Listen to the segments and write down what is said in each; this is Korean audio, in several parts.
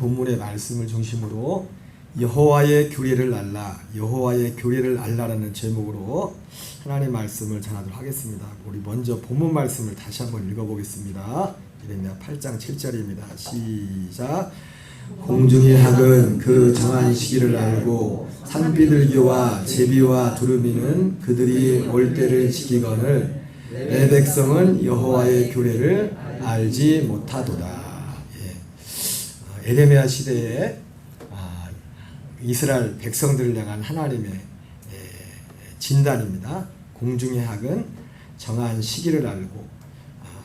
본문의 말씀을 중심으로 여호와의 규례를 알라, 여호와의 규례를 알라라는 제목으로 하나님의 말씀을 전하도록 하겠습니다. 우리 먼저 본문 말씀을 다시 한번 읽어보겠습니다. 예레미야 8장 7절입니다. 시작. 공중의 학은 그 정한 시기를 알고 산비둘기와 제비와 두루미는 그들이 올 때를 지키거늘 내 백성은 여호와의 규례를 알지 못하도다. 예레미야 시대에 이스라엘 백성들을 향한 하나님의 진단입니다. 공중의 학은 정한 시기를 알고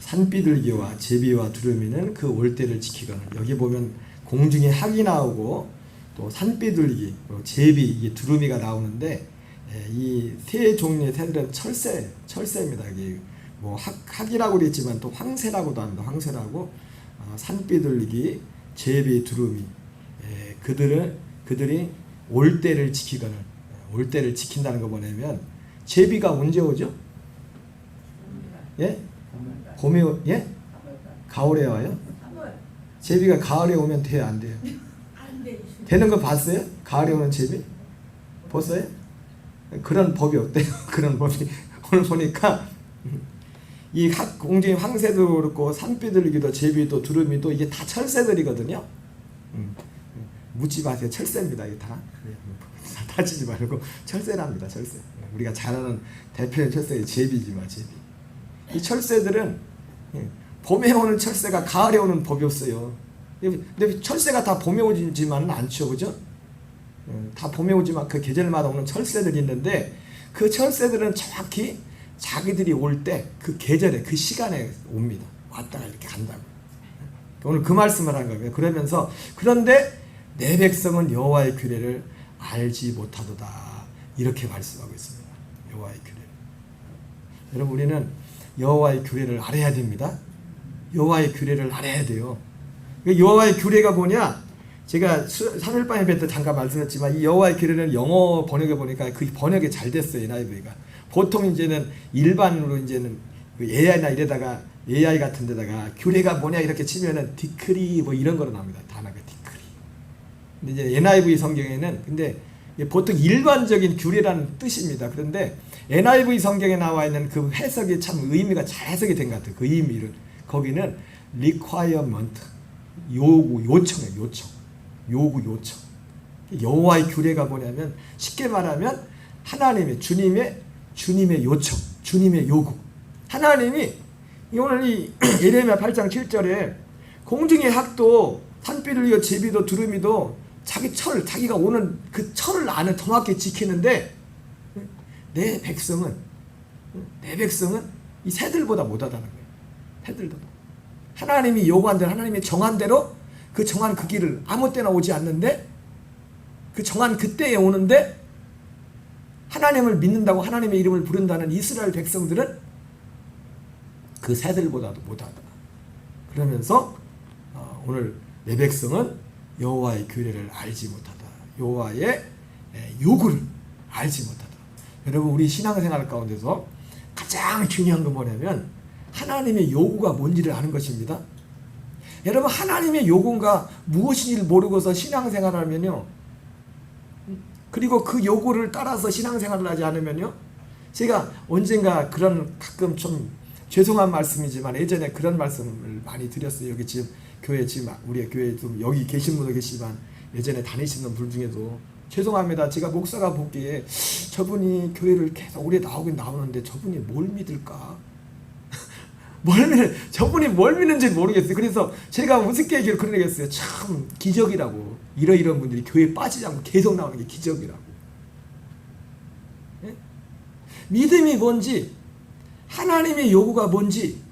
산비둘기와 제비와 두루미는 그 올 때를 지키거늘. 여기 보면 공중의 학이 나오고 또 산비둘기, 제비, 이게 두루미가 나오는데 이 세 종류의 새들은 철새입니다. 이게 뭐 학이라고 그랬지만 또 황새라고도 합니다. 황새라고 산비둘기, 제비, 두루미, 그들이 올 때를 지키거늘. 올 때를 지킨다는 거 뭐냐면 제비가 언제 오죠? 예? 봄에 예? 가을에 와요? 제비가 가을에 오면 돼요, 안 돼요? 되는 거 봤어요? 가을에 오는 제비? 봤어요? 그런 법이 없대요. 그런 법이 오늘 보니까 이 공중의 황새도 그렇고 산비둘기도 제비도 두루미도 이게 다 철새들이거든요. 묻지 마세요. 철새입니다. 이게 다 따지지 말고 철새랍니다. 철새. 우리가 잘 아는 대표적인 철새가 제비지만 제비. 이 철새들은 봄에 오는 철새가 가을에 오는 법이 없어요. 근데 철새가 다 봄에 오지만은 않죠, 그죠? 다 봄에 오지만 그 계절마다 오는 철새들이 있는데 그 철새들은 정확히 자기들이 올 때 그 계절에 그 시간에 옵니다. 왔다가 이렇게 간다고. 오늘 그 말씀을 한 거예요. 그러면서 그런데 내 백성은 여호와의 규례를 알지 못하도다. 이렇게 말씀하고 있습니다. 여호와의 규례. 여러분 우리는 여호와의 규례를 알아야 됩니다. 여호와의 규례를 알아야 돼요. 여호와의 규례가 뭐냐? 제가 3일반 예배 때 잠깐 말씀했지만 이 여호와의 규례는 영어 번역해 보니까 그 번역이 잘 됐어요. NIV가. 보통 이제는 일반으로 이제는 AI나 이래다가 AI 같은 데다가 규례가 뭐냐 이렇게 치면은 디크리 뭐 이런 거로 나옵니다. 단어가 디크리. 근데 이제 NIV 성경에는 근데 보통 일반적인 규례라는 뜻입니다. 그런데 NIV 성경에 나와 있는 그 해석이 참 의미가 잘 해석이 된 것 같아요. 그 의미를. 거기는 requirement, 요청이에요. 요청. 여호와의 규례가 뭐냐면 쉽게 말하면 하나님의 주님의 요청, 주님의 요구. 하나님이 오늘 이 예레미야 8장 7절에 공중의 학도 산비둘기와 제비도 두루미도 자기가 오는 그 철을 안을 정확히 지키는데 내 백성은 이 새들보다 못하다는 거예요. 새들보다. 하나님이 요구한 대로 하나님이 정한 대로 그 정한 그 길을 아무 때나 오지 않는데 그 정한 그때에 오는데 하나님을 믿는다고 하나님의 이름을 부른다는 이스라엘 백성들은 그 새들보다도 못하다. 그러면서 오늘 내 백성은 여호와의 규례를 알지 못하다. 여호와의 요구를 알지 못하다. 여러분 우리 신앙생활 가운데서 가장 중요한 건 뭐냐면 하나님의 요구가 뭔지를 아는 것입니다. 여러분 하나님의 요구가 무엇인지를 모르고서 신앙생활을 하면요. 그리고 그 요구를 따라서 신앙생활을 하지 않으면요. 제가 언젠가 그런 가끔 좀 죄송한 말씀이지만 예전에 그런 말씀을 많이 드렸어요. 여기 지금 교회 지금 우리 교회 좀 여기 계신 분도 계시지만 예전에 다니시는 분 중에도 죄송합니다. 제가 목사가 보기에 저분이 교회를 계속 오래 나오긴 나오는데 저분이 뭘 믿을까? 저분이 뭘 믿는지 모르겠어요. 그래서 제가 우습게 얘기를 그러겠어요. 참 기적이라고. 이런 분들이 교회에 빠지지 않고 계속 나오는 게 기적이라고. 예? 믿음이 뭔지, 하나님의 요구가 뭔지,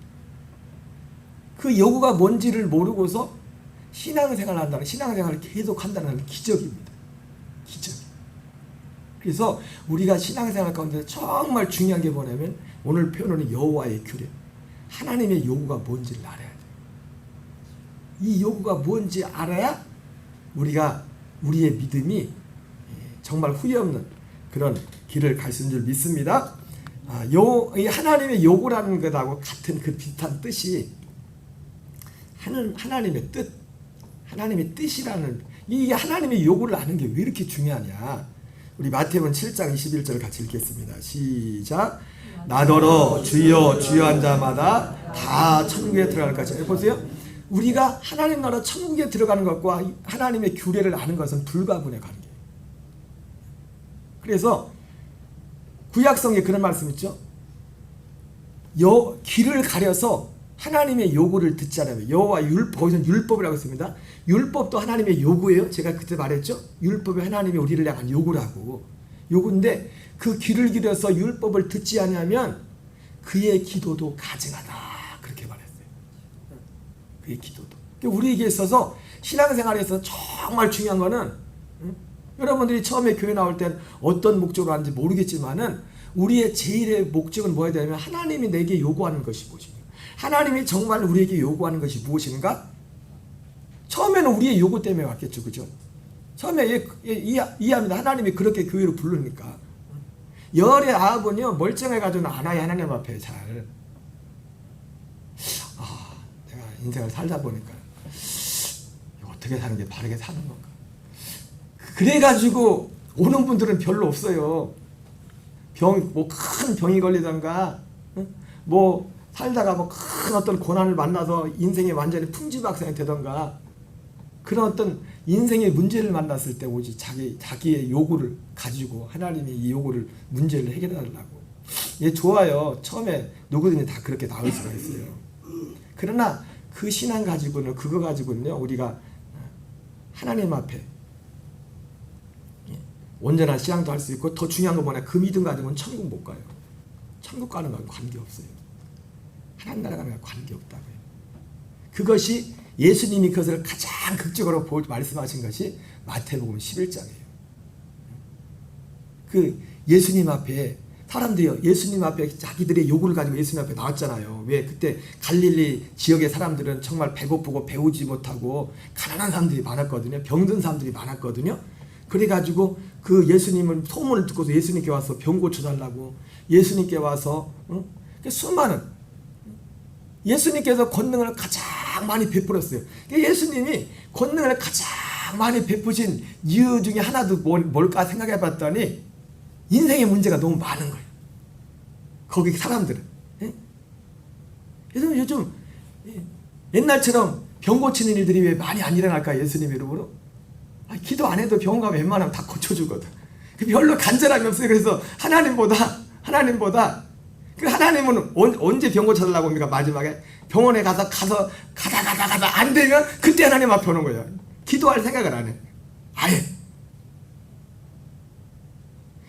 그 요구가 뭔지를 모르고서 신앙생활을 한다는, 신앙생활을 계속 한다는 기적입니다. 기적. 그래서 우리가 신앙생활 가운데 정말 중요한 게 뭐냐면 오늘 표현은 여호와의 규례. 하나님의 요구가 뭔지를 알아야 돼요. 이 요구가 뭔지 알아야 우리의 믿음이 정말 후회 없는 그런 길을 갈 수 있는 줄 믿습니다. 이 하나님의 요구라는 것하고 같은 그 비슷한 뜻이 하나님의 뜻, 하나님의 뜻이라는, 이게 하나님의 요구를 아는 게 왜 이렇게 중요하냐. 우리 마태복음 7장 21절 같이 읽겠습니다. 시작. 나더러 주여 주여 한 자마다 다 천국에 들어갈 것이다. 보세요. 우리가 하나님 나라 천국에 들어가는 것과 하나님의 규례를 아는 것은 불가분의 관계예요. 그래서 구약성에 그런 말씀 있죠. 귀를 가려서 하나님의 요구를 듣지 않으면, 여호와 율법, 거기서 율법이라고 했습니다. 율법도 하나님의 요구예요. 제가 그때 말했죠. 율법이 하나님이 우리를 향한 요구라고. 요구인데 그 귀를 기울여서 율법을 듣지 않으면 그의 기도도 가증하다. 그렇게 말했어요. 그의 기도도. 우리에게 있어서 신앙생활에서 정말 중요한 거는, 여러분들이 처음에 교회 나올 땐 어떤 목적으로 하는지 모르겠지만은 우리의 제일의 목적은 뭐야 되냐면 하나님이 내게 요구하는 것이 무엇인가? 하나님이 정말 우리에게 요구하는 것이 무엇인가? 처음에는 우리의 요구 때문에 왔겠죠. 그죠? 처음에 이해합니다. 하나님이 그렇게 교회로 부르니까. 열의 아합은요, 멀쩡해가지고는 안아야 하나님 앞에 잘. 내가 인생을 살다 보니까 어떻게 사는 게 바르게 사는 건가. 그래가지고 오는 분들은 별로 없어요. 큰 병이 걸리던가, 살다가 큰 어떤 고난을 만나서 인생이 완전히 풍지박산이 되던가, 그런 어떤 인생의 문제를 만났을 때 오지 자기의 요구를 가지고 하나님이 이 요구를 문제를 해결하려고. 예, 좋아요. 처음에 누구든지 다 그렇게 나올 수가 있어요. 그러나 그 신앙 가지고는, 그거 가지고는요, 우리가 하나님 앞에 온전한 신앙도 할 수 있고, 더 중요한 건 뭐냐, 그 믿음 가지고는 천국 못 가요. 천국 가는 건 관계없어요. 하나님 나라 가는 건 관계없다고요. 그것이 예수님이 그것을 가장 극적으로 말씀하신 것이 마태복음 11장이에요. 그 예수님 앞에 사람들이요, 예수님 앞에 자기들의 요구를 가지고 예수님 앞에 나왔잖아요. 왜? 그때 갈릴리 지역의 사람들은 정말 배고프고 배우지 못하고 가난한 사람들이 많았거든요. 병든 사람들이 많았거든요. 그래가지고 그 예수님은 소문을 듣고서 예수님께 와서 병 고쳐달라고, 예수님께 와서 수많은, 예수님께서 권능을 가장 많이 베풀었어요. 예수님이 권능을 가장 많이 베푸신 이유 중에 하나도 뭘까 생각해 봤더니 인생의 문제가 너무 많은 거예요. 거기 사람들은. 요즘 옛날처럼 병 고치는 일들이 왜 많이 안 일어날까? 예수님 이름으로. 기도 안 해도 병원 가면 웬만하면 다 고쳐주거든. 별로 간절함이 없어요. 그래서 하나님보다 그 하나님은 언제 병 고쳐달라고 합니까? 마지막에 병원에 가다 안 되면 그때 하나님 앞에 오는 거예요. 기도할 생각을 안 해. 아예.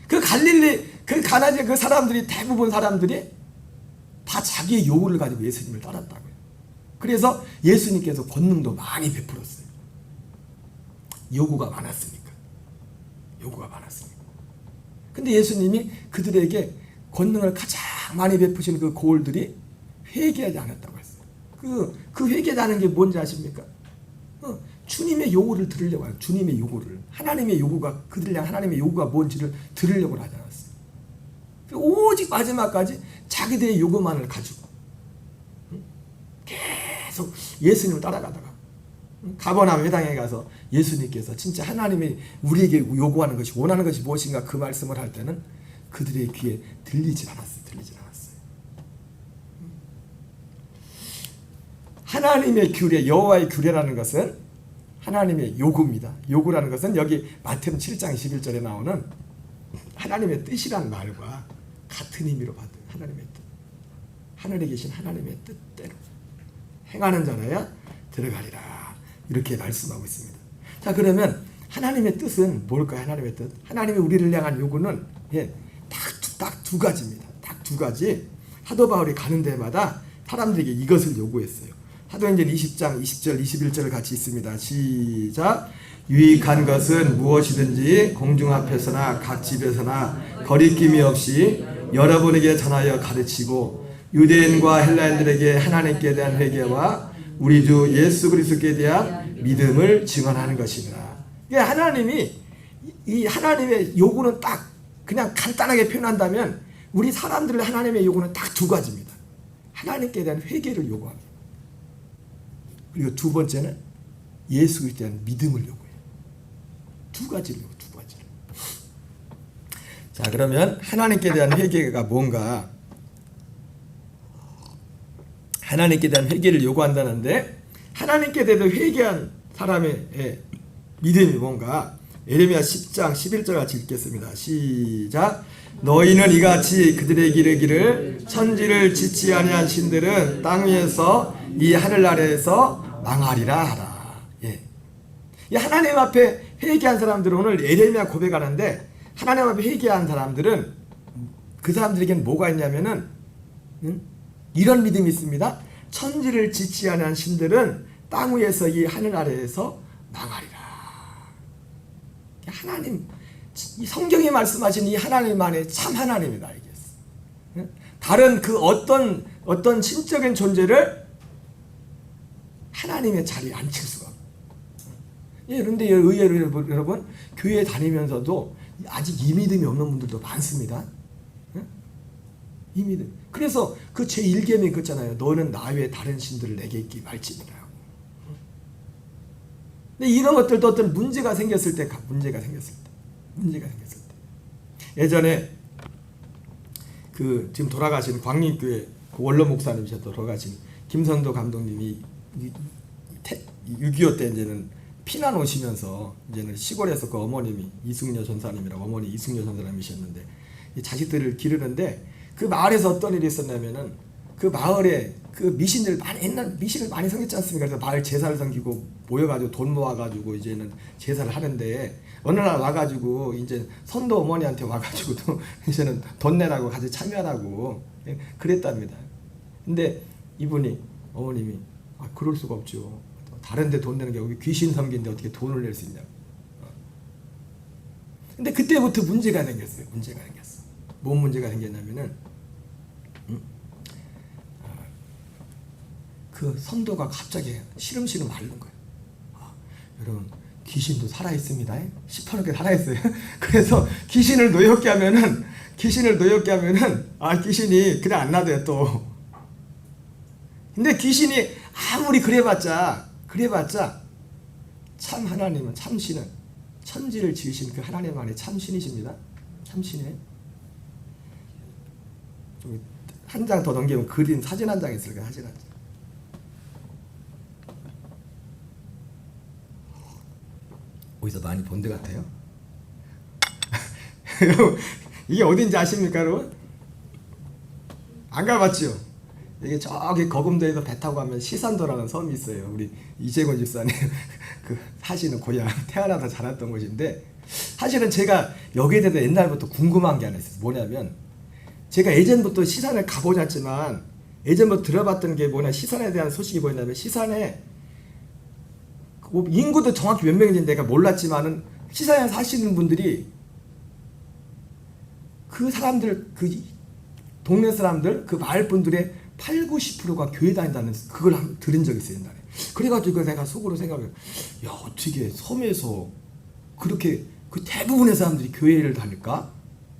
그 갈릴리, 그 가나지 그 사람들이, 대부분 사람들이 다 자기의 요구를 가지고 예수님을 따랐다고요. 그래서 예수님께서 권능도 많이 베풀었어요. 요구가 많았으니까. 근데 예수님이 그들에게 권능을 가장 많이 베푸신 그 고을들이 회개하지 않았다고 했어요. 그 회개하는 게 뭔지 아십니까? 주님의 요구를 들으려고 해요. 주님의 요구를. 하나님의 요구가, 그들 향한 하나님의 요구가 뭔지를 들으려고 하지 않았어요. 오직 마지막까지 자기들의 요구만을 가지고 계속 예수님을 따라가다가 가버나움 회당에 가서 예수님께서 진짜 하나님이 우리에게 요구하는 것이, 원하는 것이 무엇인가 그 말씀을 할 때는 그들의 귀에 들리질 않았어요. 하나님의 규례, 여호와의 규례라는 것은 하나님의 요구입니다. 요구라는 것은 여기 마태복음 7장 21절에 나오는 하나님의 뜻이라는 말과 같은 의미로 받은 하나님의 뜻. 하늘에 계신 하나님의 뜻대로 행하는 자라야 들어가리라. 이렇게 말씀하고 있습니다. 자, 그러면 하나님의 뜻은 뭘까요? 하나님의 뜻. 하나님이 우리를 향한 요구는 딱 두 가지입니다. 딱 두 가지. 사도 바울이 가는 데마다 사람들에게 이것을 요구했어요. 사도행전 20장 20절 21절을 같이 있습니다. 시작. 유익한 것은 무엇이든지 공중 앞에서나 각 집에서나 거리낌이 없이 여러분에게 전하여 가르치고 유대인과 헬라인들에게 하나님께 대한 회개와 우리 주 예수 그리스도께 대한 믿음을 증언하는 것입니다. 하나님이, 이 하나님의 요구는 딱 그냥 간단하게 표현한다면 우리 사람들의 하나님의 요구는 딱 두 예수 그리스도에 대한 믿음을 요구해요. 두 가지를. 자, 그러면 하나님께 대한 회개가 뭔가? 하나님께 대한 회개를 요구한다는데 하나님께 대해서 회개한 사람의 믿음이 뭔가? 예레미야 10장 11절 같이 읽겠습니다. 시작. 너희는 이같이 그들의 이르기를 천지를 지치 아니한 신들은 땅 위에서 이 하늘 아래에서 망하리라 하라. 예. 이 하나님 앞에 회개한 사람들은 오늘 예레미야 고백하는데 하나님 앞에 회개한 사람들은 그 사람들에게는 뭐가 있냐면은 이런 믿음이 있습니다. 천지를 지치 아니한 신들은 땅 위에서 이 하늘 아래에서 망하리라. 하나님, 이 성경이 말씀하신 이 하나님만의 참 하나님이다 알겠어. 다른 그 어떤 신적인 존재를 하나님의 자리에 앉힐 수가 없어요. 그런데 의외로 여러분 교회 다니면서도 아직 이 믿음이 없는 분들도 많습니다. 이 믿음. 그래서 그 제1계명이 그렇잖아요. 너는 나 외에 다른 신들을 내게 있기 말지니라. 근데 이런 것들도 어떤 문제가 생겼을 때 예전에 그 지금 돌아가신 광림교회 그 원로 목사님이셔 돌아가신 김선도 감독님이 6.25 때 이제는 피난 오시면서 이제는 시골에서 그 어머님이 이승려 전사님이라고 어머니 이승려 전사님이셨는데 이 자식들을 기르는데 그 마을에서 어떤 일이 있었냐면은 그 마을에 그 미신들 많이 옛날 미신을 많이 섬겼지 않습니까? 그래서 마을 제사를 섬기고 모여가지고 돈 모아가지고 이제는 제사를 하는데 어느 날 와가지고 이제 선도 어머니한테 와가지고 또 이제는 돈 내라고 같이 참여하라고 그랬답니다. 근데 이분이 어머님이 그럴 수가 없죠. 다른데 돈 내는 게 여기 귀신 섬기는데 어떻게 돈을 낼 수 있냐고. 근데 그때부터 문제가 생겼어요. 뭔 문제가 생겼냐면은 그 선도가 갑자기 시름시름 앓는 거예요. 여러분 귀신도 살아있습니다. 시퍼렇게 살아있어요. 그래서 귀신을 노엽게 하면은 귀신이 그냥 안 놔둬요 또. 근데 귀신이 아무리 그래봤자 참 하나님은 참신은 천지를 지으신 그 하나님 안에 참신이십니다. 참신이에요. 한 장 더 넘기면 그린 사진 한 장 있을 거예요. 사진 한 장. 어디서 많이 본 데 같아요? 이게 어딘지 아십니까 여러분? 안 가봤죠? 이게 저기 거금도에서 배 타고 가면 시산도라는 섬이 있어요. 우리 이재권 집사님 그 사시는 고향 태어나서 자랐던 곳인데 사실은 제가 여기에 대해서 옛날부터 궁금한 게 하나 있어요. 뭐냐면 제가 예전부터 시산을 가보지 않지만 예전부터 들어봤던 게 뭐냐 시산에 대한 소식이 뭐냐면 시산에 인구도 정확히 몇 명인지 내가 몰랐지만은 시산에 사시는 분들이 그 사람들 그 동네 사람들 그 마을 분들의 80~90%가 교회 다닌다는 그걸 들은 적이 있어요 옛날에. 그래가지고 내가 속으로 생각해 야 어떻게 섬에서 그렇게 그 대부분의 사람들이 교회를 다닐까?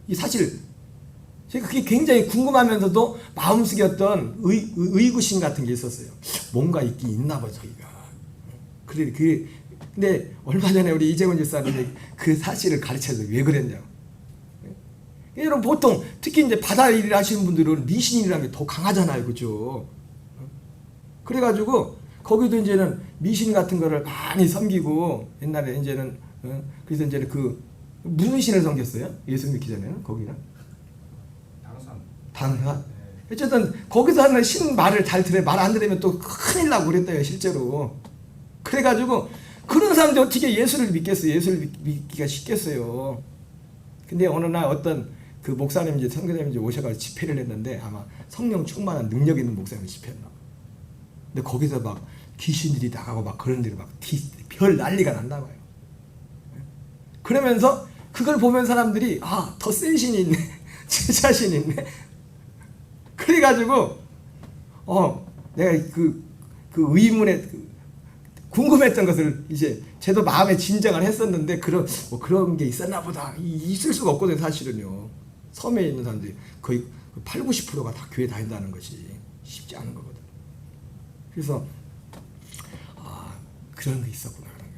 이 사실 제가 그게 굉장히 궁금하면서도 마음속에 어떤 의구심 같은 게 있었어요. 뭔가 있긴 있나 봐 저희가. 근데 얼마 전에 우리 이재권 집사님이 그 사실을 가르쳐서 왜 그랬냐고. 여러분 보통 특히 이제 바다 일을 하시는 분들은 미신이라는 게 더 강하잖아요, 그죠? 그래가지고 거기도 이제는 미신 같은 거를 많이 섬기고 옛날에 이제는 그래서 이제는 그 무슨 신을 섬겼어요? 예수 믿기 전에는 거기는 당산. 네. 어쨌든 거기서 하는 신 말을 잘 들어 말 안 들으면 또 큰일 나고 그랬대요 실제로. 그래가지고 그런 사람들이 어떻게 예수를 믿겠어요? 예수를 믿기가 쉽겠어요. 근데 어느 날 어떤 그 목사님인지 선교사님인지 오셔가지고 집회를 했는데 아마 성령 충만한 능력 있는 목사님이 집회했나. 근데 거기서 막 귀신들이 나가고 막 그런 데로 막 별 난리가 났나 봐요. 그러면서 그걸 보면 사람들이 더 센 신이 있네. 진짜 신이 있네. 그래가지고 내가 그 의문에 궁금했던 것을 이제 저도 마음에 진정을 했었는데 그런 게 있었나 보다. 있을 수가 없거든요 사실은요. 섬에 있는 사람들이 거의 80~90%가 다 교회 다닌다는 것이 쉽지 않은 거거든. 그래서 그런 게 있었구나. 그런 거.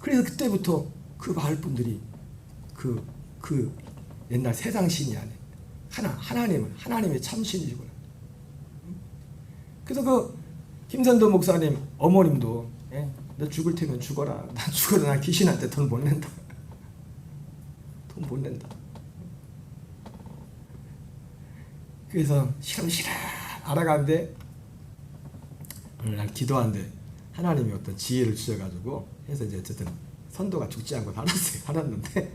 그래서 그때부터 그 마을 분들이 그 옛날 세상 신이 아닌 하나님의 참신이구나. 그래서 그 김선도 목사님 어머님도 너 죽을 테면 죽어라. 난 죽어도 난 귀신한테 돈 못 낸다. 돈 못 낸다. 그래서 시름시름 알아가는데 어느 날 기도하는데 하나님이 어떤 지혜를 주셔가지고 해서 이제 어쨌든 선도가 죽지 않고 살았는데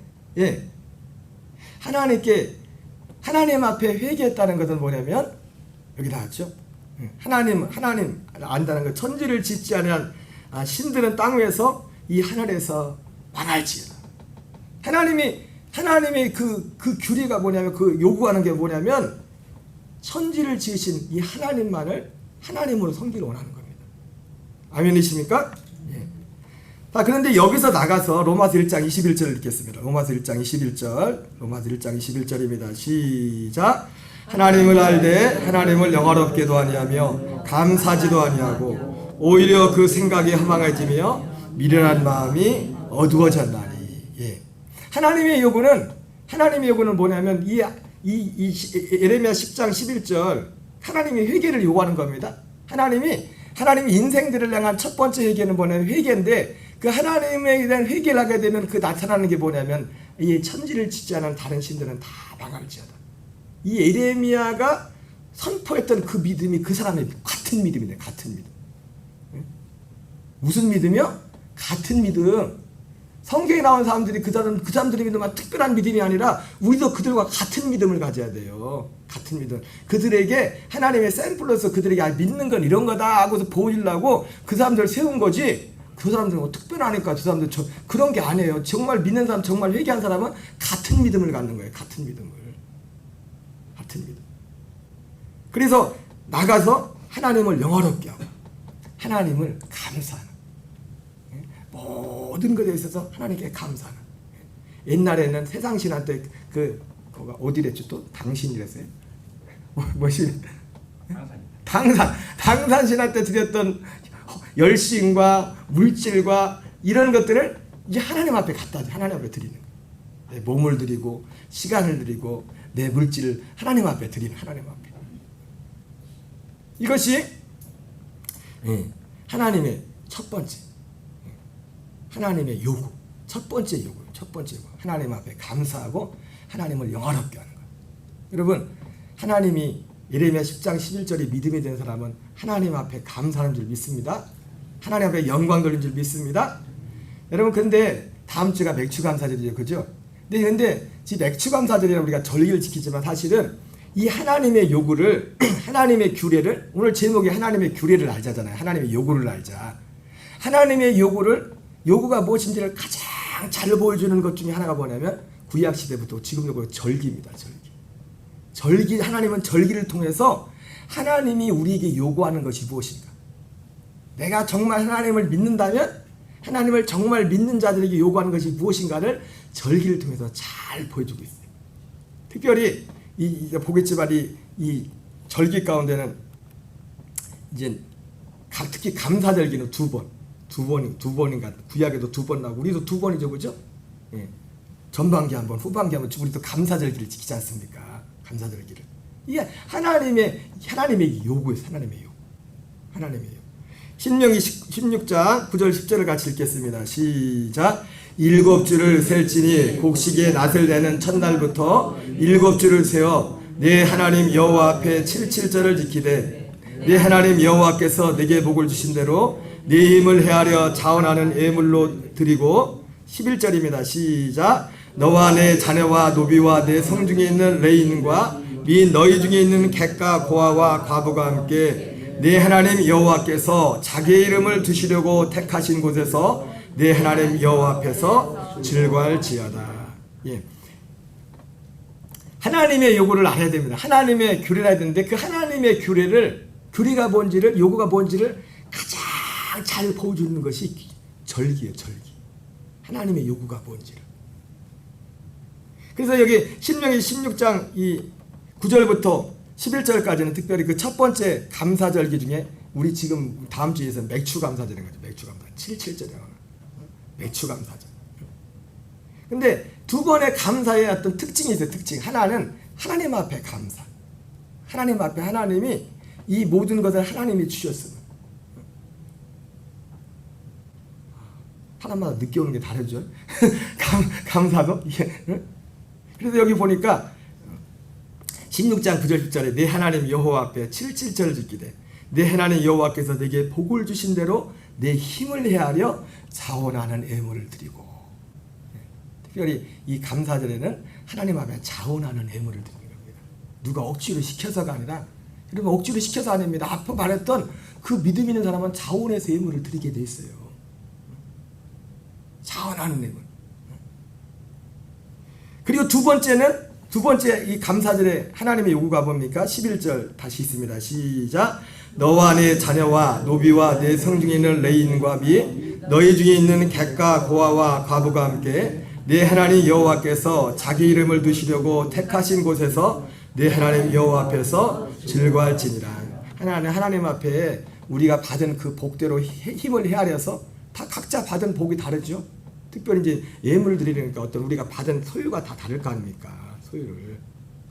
하나님 앞에 회개했다는 것은 뭐냐면 여기 나왔죠. 하나님 안다는 것. 천지를 짓지 아니한 신들은 땅 위에서 이 하늘에서 망할지어다. 하나님이 그 규례가 뭐냐면 그 요구하는 게 뭐냐면 천지를 지으신 이 하나님만을 하나님으로 섬기러 원하는 겁니다. 아멘이십니까? 예. 자, 그런데 여기서 나가서 로마서 1장 21절을 읽겠습니다. 로마서 1장 21절입니다. 시작. 하나님을 알되 하나님을 영화롭게도 아니하며 감사하지도 아니하고 오히려 그 생각에 허망해지며 미련한 마음이 어두워졌나니. 예. 하나님의 요구는 뭐냐면 이 예레미야 10장 11절 하나님이 회개를 요구하는 겁니다. 하나님이 인생들을 향한 첫 번째 회개는 뭐냐면 회개인데 그 하나님에 대한 회개를 하게 되면 그 나타나는 게 뭐냐면 이 천지를 짓지 않은 다른 신들은 다 망할지어다. 이 예레미야가 선포했던 그 믿음이 그 사람의 같은 믿음이네. 같은 믿음. 무슨 믿음이요? 같은 믿음. 성경에 나온 사람들이 그 사람들의 믿음은 특별한 믿음이 아니라 우리도 그들과 같은 믿음을 가져야 돼요. 같은 믿음. 그들에게 하나님의 샘플로서 그들에게 믿는 건 이런 거다 하고서 보여주려고 그 사람들을 세운 거지. 그 사람들은 뭐 특별하니까 저 사람들 그런 게 아니에요. 정말 믿는 사람, 정말 회개한 사람은 같은 믿음을 갖는 거예요. 같은 믿음을. 같은 믿음. 그래서 나가서 하나님을 영화롭게 하고 하나님을 감사하는, 모든 것에 있어서 하나님께 감사하는. 옛날에는 세상신한테 그가 어디랬죠? 또 당신이랬어요? 뭐시? 당산신한테 드렸던 열심과 물질과 이런 것들을 이제 하나님 앞에 갖다 하나님 앞에 드리는 거예요. 내 몸을 드리고 시간을 드리고 내 물질을 하나님 앞에 드리는, 하나님 앞에. 이것이 하나님의 첫 번째, 하나님의 요구, 첫 번째 요구. 하나님 앞에 감사하고 하나님을 영화롭게 하는 거예요. 여러분, 하나님이 예레미야 10장 11절이 믿음이 된 사람은 하나님 앞에 감사하는 줄 믿습니다. 하나님 앞에 영광 돌린 줄 믿습니다. 여러분, 근데 다음 주가 맥추감사절이죠, 그죠? 근데 이 맥추감사절이라 우리가 절기를 지키지만 사실은 이 하나님의 요구를, 하나님의 규례를, 오늘 제목이 하나님의 규례를 알자잖아요. 하나님의 요구를 알자. 하나님의 요구가 무엇인지를 가장 잘 보여주는 것 중에 하나가 뭐냐면 구약 시대부터 지금도 절기입니다. 절기. 하나님은 절기를 통해서 하나님이 우리에게 요구하는 것이 무엇인가? 내가 정말 하나님을 믿는다면 하나님을 정말 믿는 자들에게 요구하는 것이 무엇인가를 절기를 통해서 잘 보여주고 있어요. 특별히 보겠지만 이 절기 가운데는 이제 특히 감사절기는 두 번인가 구약에도 2번 나오고 우리도 2번이죠, 그죠? 예. 전반기 한 번, 후반기 한 번, 우리도 감사절기를 지키지 않습니까? 감사절기를. 이게 하나님의 요구예요. 하나님의 요구. 신명기 16장 9절 10절을 같이 읽겠습니다. 시작. 7주를 셀지니 곡식의 낫을 내는 첫날부터 7주를 세어 내 하나님 여호와 앞에 77절을 지키되 내 하나님 여호와께서 내게 복을 주신 대로 내 힘을 헤아려 자원하는 예물로 드리고 11절입니다. 시작. 너와 내 자녀와 노비와 내 성중에 있는 레인과 및 너희 중에 있는 객과 고아와 과부가 함께 내 하나님 여호와께서 자기의 이름을 두시려고 택하신 곳에서 내 하나님 여호와 앞에서 즐거워할지어다. 예. 하나님의 요구를 알아야 됩니다. 하나님의 규례를 알아야 되는데 그 하나님의 규례가 뭔지를, 요구가 뭔지를 가장 잘 보여주는 것이 절기예요. 절기. 하나님의 요구가 뭔지를. 그래서 여기 신명기 16장 이 9절부터 11절까지는 특별히 그 첫 번째 감사절기 중에 우리 지금 다음 주에서 맥주 감사절인 거죠. 맥주 감사. 77절에 나오는 맥주 감사절. 근데 두 번의 감사의 어떤 특징이 있어요. 특징. 하나는 하나님 앞에 감사. 하나님 앞에 하나님이 이 모든 것을 하나님이 주셨습니다. 사람마다 늦게 오는 게 다르죠. 감사도. 그래서 여기 보니까 16장 9절 10절에 내 하나님 여호와 앞에 77절을 짓기되 내 하나님 여호와께서 내게 복을 주신 대로 내 힘을 헤아려 자원하는 애물을 드리고. 특별히 이 감사절에는 하나님 앞에 자원하는 애물을 드리는 겁니다. 누가 억지로 시켜서가 아니라, 여러분 억지로 시켜서 아닙니다. 앞서 말했던 그 믿음 있는 사람은 자원해서 애물을 드리게 돼 있어요. 자원하는 애물. 그리고 두 번째 이 감사절에 하나님의 요구가 뭡니까? 11절 다시 있습니다. 시작. 너와 내 자녀와 노비와 내 성중에 있는 레인과 및 너희 중에 있는 객과 고아와 과부가 함께 내 하나님 여호와께서 자기 이름을 두시려고 택하신 곳에서 내 하나님 여호와 앞에서 즐거할지니라. 하나님 앞에 우리가 받은 그 복대로 힘을 헤아려서 다 각자 받은 복이 다르죠. 특별히 이제 예물을 드리니까 어떤 우리가 받은 소유가 다 다를 거 아닙니까? 소유를.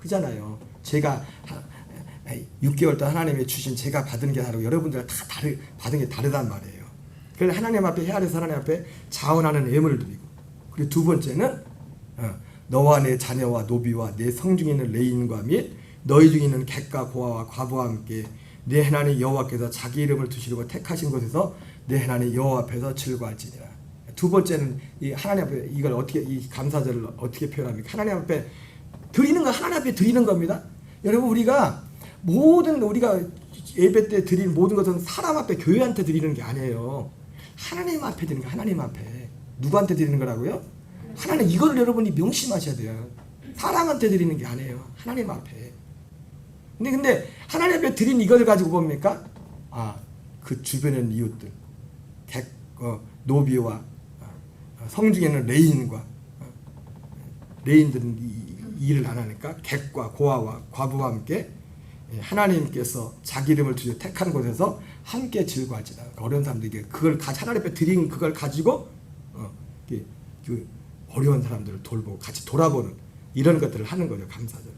그잖아요. 제가 6개월 동안 하나님이 주신 제가 받은 게 다르고 여러분들 다 받은 게 다르단 말이에요. 그래서 하나님 앞에 헤아려서 하나님 앞에 자원하는 예물을 드리고. 그리고 두 번째는 너와 내 자녀와 노비와 내 성중에 있는 레인과 및 너희 중에 있는 객과 고아와 과부와 함께 내 하나님 여호와께서 자기 이름을 두시려고 택하신 곳에서 내 하나님 여호와 앞에서 즐거할지니라. 두 번째는 이 하나님 앞에 이걸 어떻게, 이 감사절을 어떻게 표현합니까? 하나님 앞에 드리는 거, 하나님 앞에 드리는 겁니다. 여러분 우리가 예배 때 드리는 모든 것은 사람 앞에, 교회한테 드리는 게 아니에요. 하나님 앞에 드리는 거. 하나님 앞에. 누구한테 드리는 거라고요? 하나님. 이걸 여러분이 명심하셔야 돼요. 사람한테 드리는 게 아니에요. 하나님 앞에. 근데 하나님 앞에 드린 이걸 가지고 뭡니까? 그 주변에 있는 이웃들, 노비와 성중에는 레인들은 일을 안 하니까 객과 고아와 과부와 함께 하나님께서 자기 이름을 주셔 택한 곳에서 함께 즐거워하지다. 어려운 사람들에게 그걸 하나님 앞에 드린 그걸 가지고 그 어려운 사람들을 돌보고 같이 돌아보는 이런 것들을 하는 거죠. 감사절.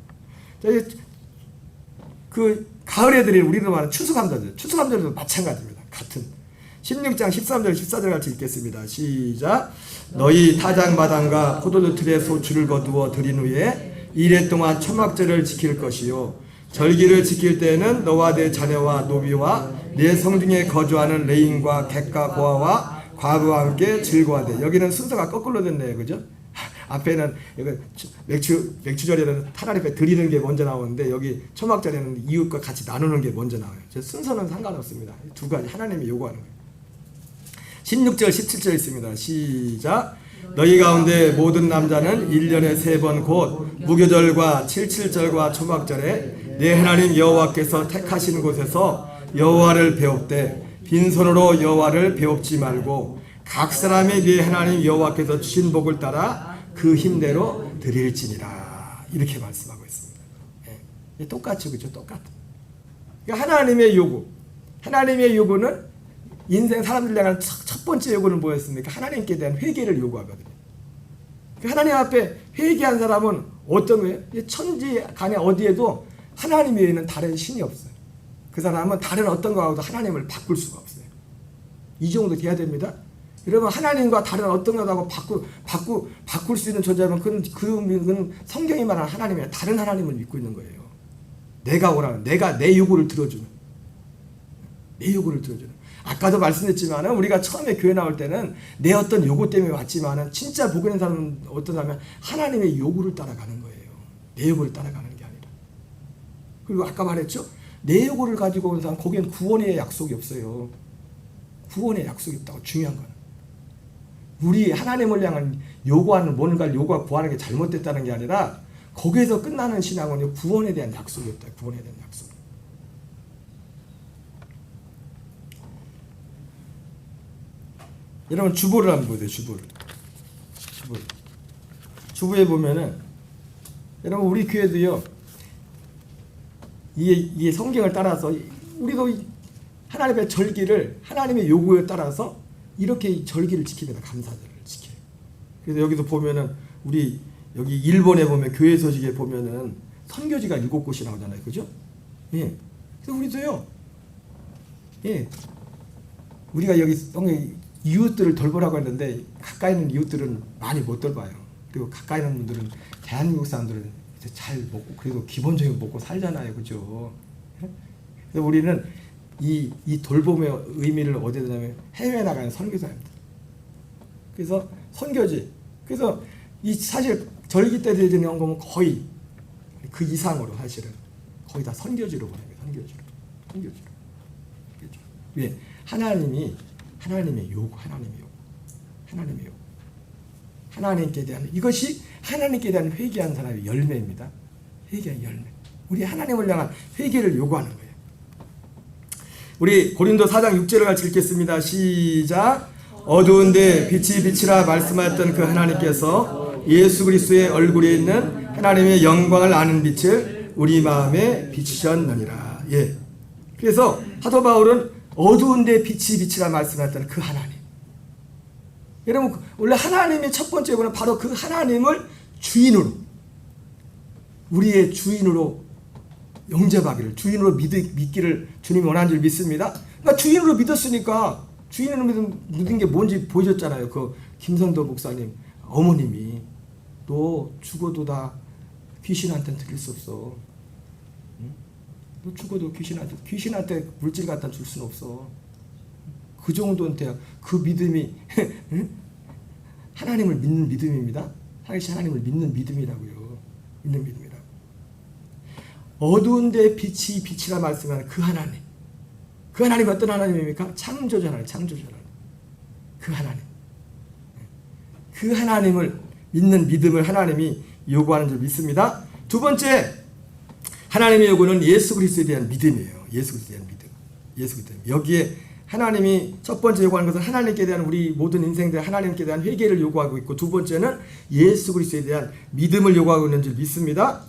그 가을에 드리는 우리로 말하는 추수감사절. 추수감사절도 마찬가지입니다. 같은 16장 13절 14절 같이 읽겠습니다. 시작. 너희 타작마당과 포도주 틀에 소출을 거두어 드린 후에 이래 동안 초막절을 지킬 것이요 절기를 지킬 때에는 너와 내 자녀와 노비와 내 성중에 거주하는 레인과 객과 고아와 과부와 함께 즐거워하되. 여기는 순서가 거꾸로 됐네요. 그죠? 앞에는 맥주절에는 하나님 앞에 드리는 게 먼저 나오는데 여기 초막절에는 이웃과 같이 나누는 게 먼저 나와요. 순서는 상관없습니다. 두 가지 하나님이 요구하는 거예요. 16절 17절 있습니다. 시작. 너희 가운데 모든 남자는 1년에 3번 곧 무교절과 77절과 초막절에 내 하나님 여호와께서 택하신 곳에서 여호와를 배웁되 빈손으로 여호와를 배웁지 말고 각 사람이 네 하나님 여호와께서 주신 복을 따라 그 힘대로 드릴지니라. 이렇게 말씀하고 있습니다. 네. 똑같죠, 그죠? 똑같아. 그러니까 하나님의 요구는 인생 사람들 향한 첫 번째 요구는 뭐였습니까? 하나님께 대한 회개를 요구하거든요. 하나님 앞에 회개한 사람은 어떤 거예요? 천지 간에 어디에도 하나님 외에는 다른 신이 없어요. 그 사람은 다른 어떤 거하고도 하나님을 바꿀 수가 없어요. 이 정도 돼야 됩니다. 여러분 하나님과 다른 어떤 거하고 바꿀 수 있는 존재면 그건 성경이 말하는 하나님이 다른 하나님을 믿고 있는 거예요. 내가 원하는, 내 요구를 들어주는, 아까도 말씀드렸지만 우리가 처음에 교회 나올 때는 내 어떤 요구 때문에 왔지만 진짜 복이 있는 사람은 어떤 사람은 하나님의 요구를 따라가는 거예요. 내 요구를 따라가는 게 아니라. 그리고 아까 말했죠. 내 요구를 가지고 온 사람 거기엔 구원의 약속이 없어요. 구원의 약속이 없다고. 중요한 건 우리 하나님을 향한 요구하는 뭔가를 요구하고 구하는 게 잘못됐다는 게 아니라 거기에서 끝나는 신앙은 구원에 대한 약속이 없다. 구원에 대한 약속. 여러분 주보를 한번 보세요. 주보에 보면은 여러분 우리 교회도요 이게 성경을 따라서 우리도 하나님의 절기를 하나님의 요구에 따라서 이렇게 절기를 지킵니다. 감사절을 지켜요. 그래서 여기서 보면은 우리 여기 일본에 보면 교회 소식에 보면은 선교지가 7곳이 나오잖아요. 그죠? 예. 그래서 우리도요. 예. 우리가 여기 이웃들을 돌보라고 했는데 가까이 있는 이웃들은 많이 못 돌봐요. 그리고 가까이 있는 분들은 대한민국 사람들은 잘 먹고 그래도 기본적인 거 먹고 살잖아요. 그죠? 그래서 우리는 이 돌봄의 의미를 어디에 두냐면 해외에 나가는 선교사입니다. 그래서 선교지. 그래서 이 사실 절기 때 드리는 거면 거의 그 이상으로 사실은 거의 다 선교지로 보냅니다. 선교지로. 그렇죠? 왜? 하나님의 요구. 하나님께 대한 이것이 하나님께 대한 회개한 사람의 열매입니다. 회개한 열매. 우리 하나님을 향한 회개를 요구하는 거예요. 우리 고린도 4장 6절을 같이 읽겠습니다. 시작. 어두운데 빛이 빛이라 말씀하셨던 그 하나님께서 예수 그리스도의 얼굴에 있는 하나님의 영광을 아는 빛을 우리 마음에 비추셨느니라. 예. 그래서 사도 바울은 어두운데 빛이 빛이라 말씀하셨던 그 하나님. 여러분 원래 하나님의 첫 번째 요구는 바로 그 하나님을 주인으로 우리의 주인으로 영접하기를 주인으로 믿기를 주님이 원하는 줄 믿습니다. 그러니까 주인으로 믿었으니까 주인으로 믿은 게 뭔지 보여줬잖아요. 그 김선도 목사님 어머님이 너 죽어도 다 귀신한테는 드릴 수 없어. 응? 너 죽어도 귀신한테 물질 갖다 줄 수는 없어. 그 정도인데 그 믿음이 하나님을 믿는 믿음입니다. 하나님을 믿는 믿음이라고요. 믿는 믿음이라고. 어두운데 빛이 빛이라 말씀하는 그 하나님. 그 하나님이 어떤 하나님입니까? 창조주 하나님, 창조주 하나님. 그 하나님. 그 하나님을 믿는 믿음을 하나님이 요구하는 줄 믿습니다. 두 번째, 하나님의 요구는 예수 그리스도에 대한 믿음이에요. 예수 그리스도에 대한 믿음. 예수 그리스도. 여기에 하나님이 첫 번째 요구하는 것은 하나님께 대한 우리 모든 인생들 하나님께 대한 회개를 요구하고 있고 두 번째는 예수 그리스도에 대한 믿음을 요구하고 있는 줄 믿습니다.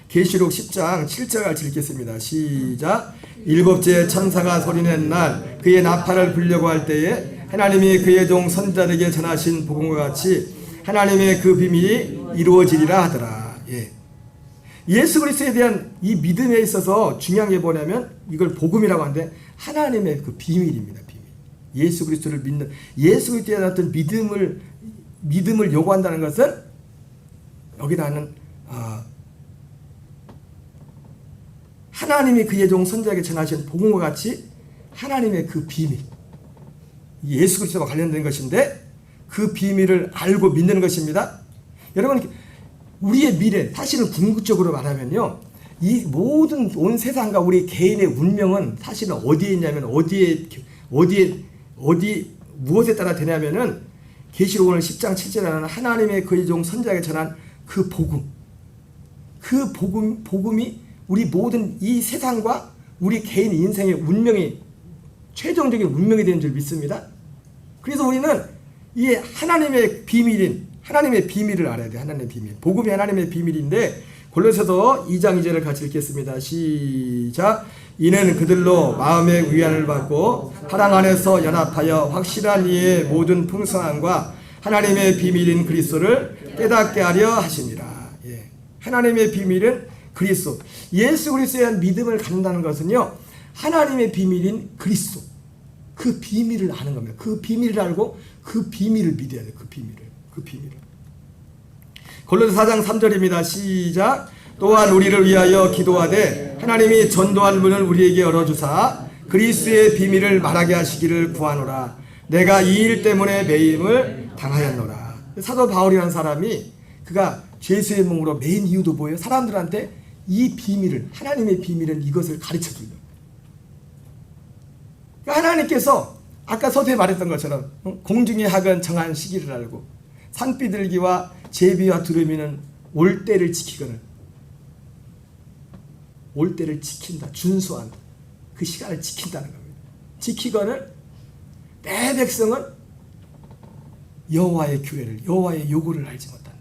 계시록 10장 7절 같이 읽겠습니다. 시작. 일곱째 천사가 소리낸 날 그의 나팔을 불려고 할 때에 하나님이 그의 종 선자들에게 전하신 복음과 같이 하나님의 그 비밀이 이루어지리라 하더라. 예. 예수 그리스도에 대한 이 믿음에 있어서 중요한 게 뭐냐면 이걸 복음이라고 하는데 하나님의 그 비밀입니다. 비밀. 예수 그리스도를 믿는 예수 그리스도에 대한 어떤 믿음을 요구한다는 것은 여기다는 하나님이 그의 종 선자에게 전하신 복음과 같이 하나님의 그 비밀 예수 그리스도와 관련된 것인데 그 비밀을 알고 믿는 것입니다. 여러분 우리의 미래 사실은 궁극적으로 말하면요 이 모든 온 세상과 우리 개인의 운명은 사실은 어디에 있냐면 어디 무엇에 따라 되냐면은 계시록 오늘 10장 7절에는 하나님의 그의 종 선자에게 전한 그 복음이 우리 모든 이 세상과 우리 개인 인생의 운명이 최종적인 운명이 되는 줄 믿습니다. 그래서 우리는 이 하나님의 비밀을 알아야 돼요. 하나님의 비밀. 복음이 하나님의 비밀인데 골로새서 2장 2절을 같이 읽겠습니다. 시작. 이는 그들로 마음의 위안을 받고 사랑 안에서 연합하여 확실한 이의 모든 풍성함과 하나님의 비밀인 그리스도를 깨닫게 하려 하심이라. 예. 하나님의 비밀은 그리스도. 예수 그리스도에 대한 믿음을 갖는다는 것은요. 하나님의 비밀인 그리스도. 그 비밀을 아는 겁니다. 그 비밀을 알고 그 비밀을 믿어야 돼요. 그 비밀을. 골로새 4장 3절입니다. 시작. 또한 우리를 위하여 기도하되 하나님이 전도한 문을 우리에게 열어주사 그리스도의 비밀을 말하게 하시기를 구하노라. 내가 이 일 때문에 매임을 당하였노라. 사도 바울이라는 사람이 그가 죄수의 몸으로 매인 이유도 뭐예요? 사람들한테 이 비밀을 하나님의 비밀은 이것을 가르쳐주려. 하나님께서 아까 서두에 말했던 것처럼 공중의 학은 정한 시기를 알고 산비둘기와 제비와 두루미는 올 때를 지키거늘 올 때를 지킨다. 준수한다. 그 시간을 지킨다는 겁니다. 지키거늘 내 백성은 여호와의 규례를 여호와의 요구를 알지 못한다.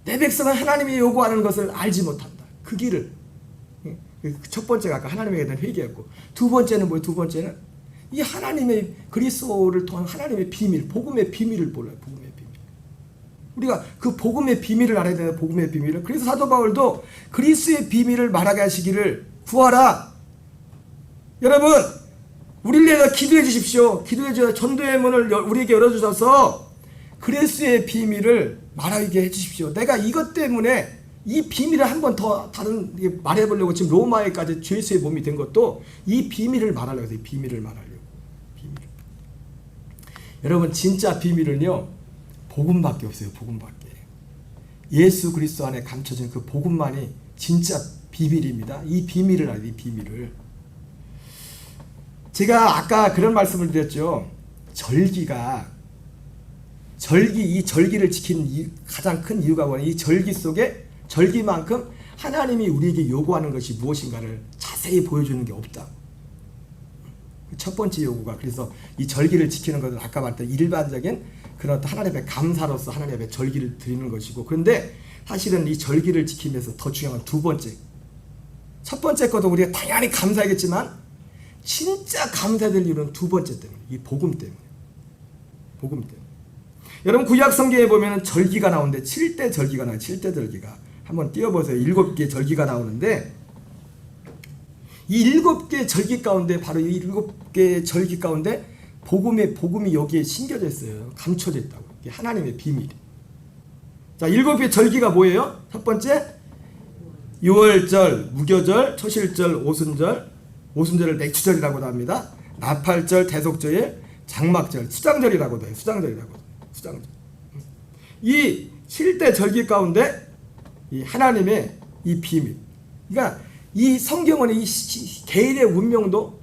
내 백성은 하나님이 요구하는 것을 알지 못한다. 그 길을 첫 번째가 아까 하나님에 대한 회개였고, 두 번째는 뭐예요? 두 번째는 이 하나님의 그리스도를 통한 하나님의 비밀, 복음의 비밀을 몰라요. 복음의 비밀. 우리가 그 복음의 비밀을 알아야 되는 복음의 비밀을. 그래서 사도 바울도 그리스도의 비밀을 말하게 하시기를 구하라. 여러분, 우리를 위해서 기도해 주십시오. 기도해 주셔서 전도의 문을 우리에게 열어주셔서 그리스도의 비밀을 말하게 해주십시오. 내가 이것 때문에 이 비밀을 한 번 더 다른 말해보려고 지금 로마에까지 죄수의 몸이 된 것도 이 비밀을 말하려고 해서 이 비밀을 말하려고. 비밀. 여러분, 진짜 비밀은요, 복음밖에 없어요. 복음밖에. 예수 그리스도 안에 감춰진 그 복음만이 진짜 비밀입니다. 이 비밀을 알아요. 이 비밀을. 제가 아까 그런 말씀을 드렸죠. 이 절기를 지키는 가장 큰 이유가 뭐냐. 이 절기 속에 절기만큼 하나님이 우리에게 요구하는 것이 무엇인가를 자세히 보여주는 게 없다. 첫 번째 요구가. 그래서 이 절기를 지키는 것은 아까 말했던 일반적인 그런 하나님 앞에 감사로서 하나님 앞에 절기를 드리는 것이고, 그런데 사실은 이 절기를 지키면서 더 중요한 건 두 번째. 첫 번째 것도 우리가 당연히 감사하겠지만 진짜 감사될 이유는 두 번째 때문에, 이 복음 때문에. 복음 때문에. 여러분, 구약 성경에 보면 절기가 나오는데 7대 절기가 나와요. 7대 절기가. 한번 띄워보세요. 7개 절기가 나오는데 이 7개 절기 가운데, 바로 이 7개 절기 가운데 복음이 여기에 심겨져 있어요. 감춰져 있다고. 이게 하나님의 비밀. 자, 7개 절기가 뭐예요? 첫 번째, 유월절, 무교절, 초실절, 오순절을 맥추절이라고도 합니다. 나팔절, 대속절, 장막절, 수장절이라고도 해요. 수장절. 이 7대 절기 가운데 이 하나님의 이 비밀. 그러니까 이 성경은 이 개인의 운명도,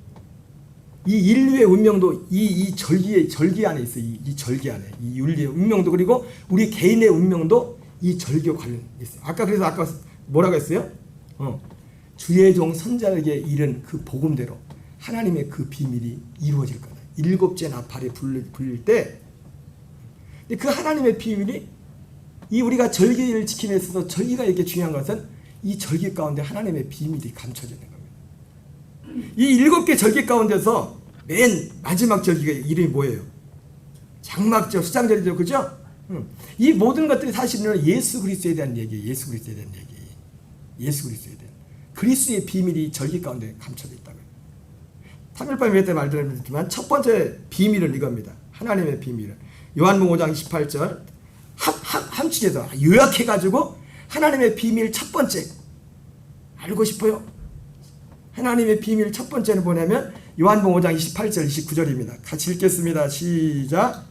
이 인류의 운명도 이 절기 안에 있어요. 이 절기 안에. 이 윤리의 운명도, 그리고 우리 개인의 운명도 이 절기와 관련이 있어요. 아까 뭐라고 했어요? 주의 종 선자에게 이른 그 복음대로 하나님의 그 비밀이 이루어질 거다. 7째 나팔이 불릴 때, 그 하나님의 비밀이, 이 우리가 절기를 지킴에 있어서 절기가 이렇게 중요한 것은 이 절기 가운데 하나님의 비밀이 감춰져 있는 겁니다. 이 7개 절기 가운데서 맨 마지막 절기가 이름이 뭐예요? 장막절, 수장절이죠. 그죠? 이 모든 것들이 사실은 예수 그리스도에 대한 얘기예요. 예수 그리스도에 대한 그리스도의 비밀이 절기 가운데 감춰져 있다고요. 3일밤 예배 때 말드렸지만 첫 번째 비밀은 이겁니다. 하나님의 비밀은 요한복음 5장 28절 함축해서 요약해가지고 하나님의 비밀 첫 번째 알고 싶어요? 하나님의 비밀 첫 번째는 뭐냐면 요한복음 5장 28절 29절입니다. 같이 읽겠습니다. 시작.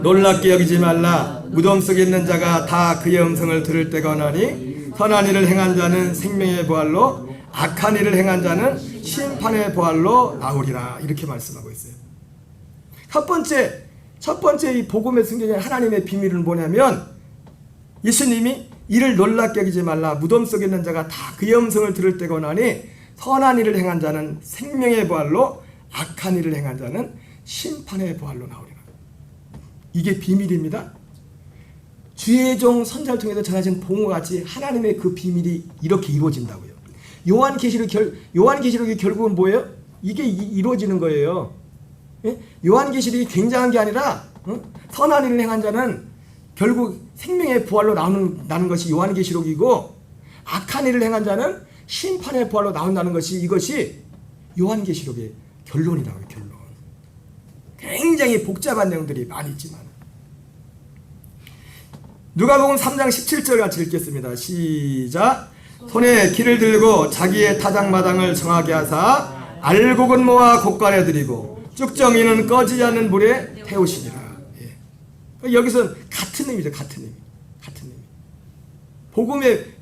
놀랍게 여기지 말라. 무덤 속에 있는 자가 다 그의 음성을 들을 때가 오나니 선한 일을 행한 자는 생명의 부활로, 악한 일을 행한 자는 심판의 부활로 나오리라. 이렇게 말씀하고 있어요. 첫 번째 이 복음의 승리의 하나님의 비밀은 뭐냐면, 예수님이 이를 놀랍게 여기지 말라. 무덤 속에 있는 자가 다 그의 음성을 들을 때가 오나니 선한 일을 행한 자는 생명의 부활로, 악한 일을 행한 자는 심판의 부활로 나오리라. 이게 비밀입니다. 주의 종 선자를 통해서 전하신 복음과 같이 하나님의 그 비밀이 이렇게 이루어진다고요. 요한계시록이 결국은 뭐예요? 이게 이루어지는 거예요. 예? 요한계시록이 굉장한 게 아니라 선한 일을 행한 자는 결국 생명의 부활로 나오는 것이 요한계시록이고, 악한 일을 행한 자는 심판의 부활로 나온다는 것이, 이것이 요한계시록의 결론이라고요. 결론. 굉장히 복잡한 내용들이 많이 있지만, 누가복음 3장 17절 같이 읽겠습니다. 시작. 손에 키를 들고 자기의 타작마당을 정하게 하사 알곡은 모아 곳간에 들이고 쭉정이는 꺼지지 않는 불에 태우시니라. 예. 여기서 같은 의미죠. 같은 의미.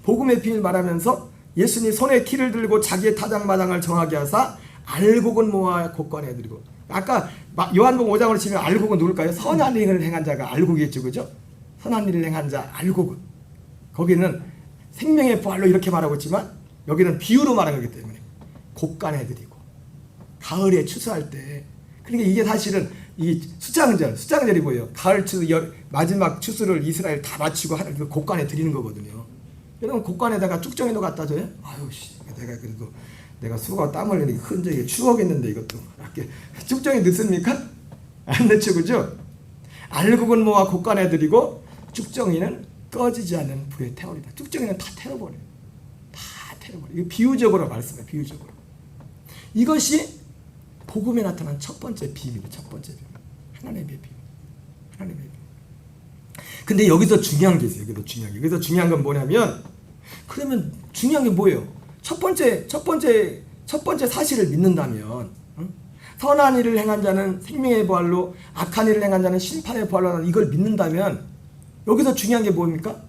복음의 비밀 말하면서 예수님 손에 키를 들고 자기의 타작마당을 정하게 하사 알곡은 모아 곳간에 들이고. 아까 요한복음 5장으로 치면 알곡은 누굴까요? 선한 일을 행한 자가 알곡이겠죠. 그죠? 선한 일을 행한 자 알곡은, 거기는 생명의 부활로 이렇게 말하고 있지만 여기는 비유로 말한 거기 때문에 곡간에 드리고, 가을에 추수할 때, 그러니까 이게 사실은 이 수장절이 뭐예요? 가을 추수, 마지막 추수를 이스라엘 다 마치고 하는 그 곡간에 드리는 거거든요. 여러분 곡간에다가 쭉정이도 갖다 줘요? 아유 씨, 내가 그래도 내가 수고하고 땀 흘리는 흔적이 추억했는데 이것도 이렇게 쭉정이 넣습니까? 안 넣죠, 그죠? 알곡은 모아 곡간에 드리고 쭉정이는 꺼지지 않는 불에 태워버린다. 쭉정이는 다 태워버려요. 다 태워버려요. 이거 비유적으로 말씀해요. 비유적으로. 이것이 복음에 나타난 첫 번째 비밀이에요. 첫 번째 비밀. 하나님의 비밀. 하나님의 비밀. 근데 여기서 중요한 게 있어요. 여기서 중요한 건 뭐냐면, 그러면 중요한 게 뭐예요? 첫 번째 사실을 믿는다면, 응? 선한 일을 행한 자는 생명의 부활로, 악한 일을 행한 자는 심판의 부활로, 이걸 믿는다면 여기서 중요한 게 뭡니까?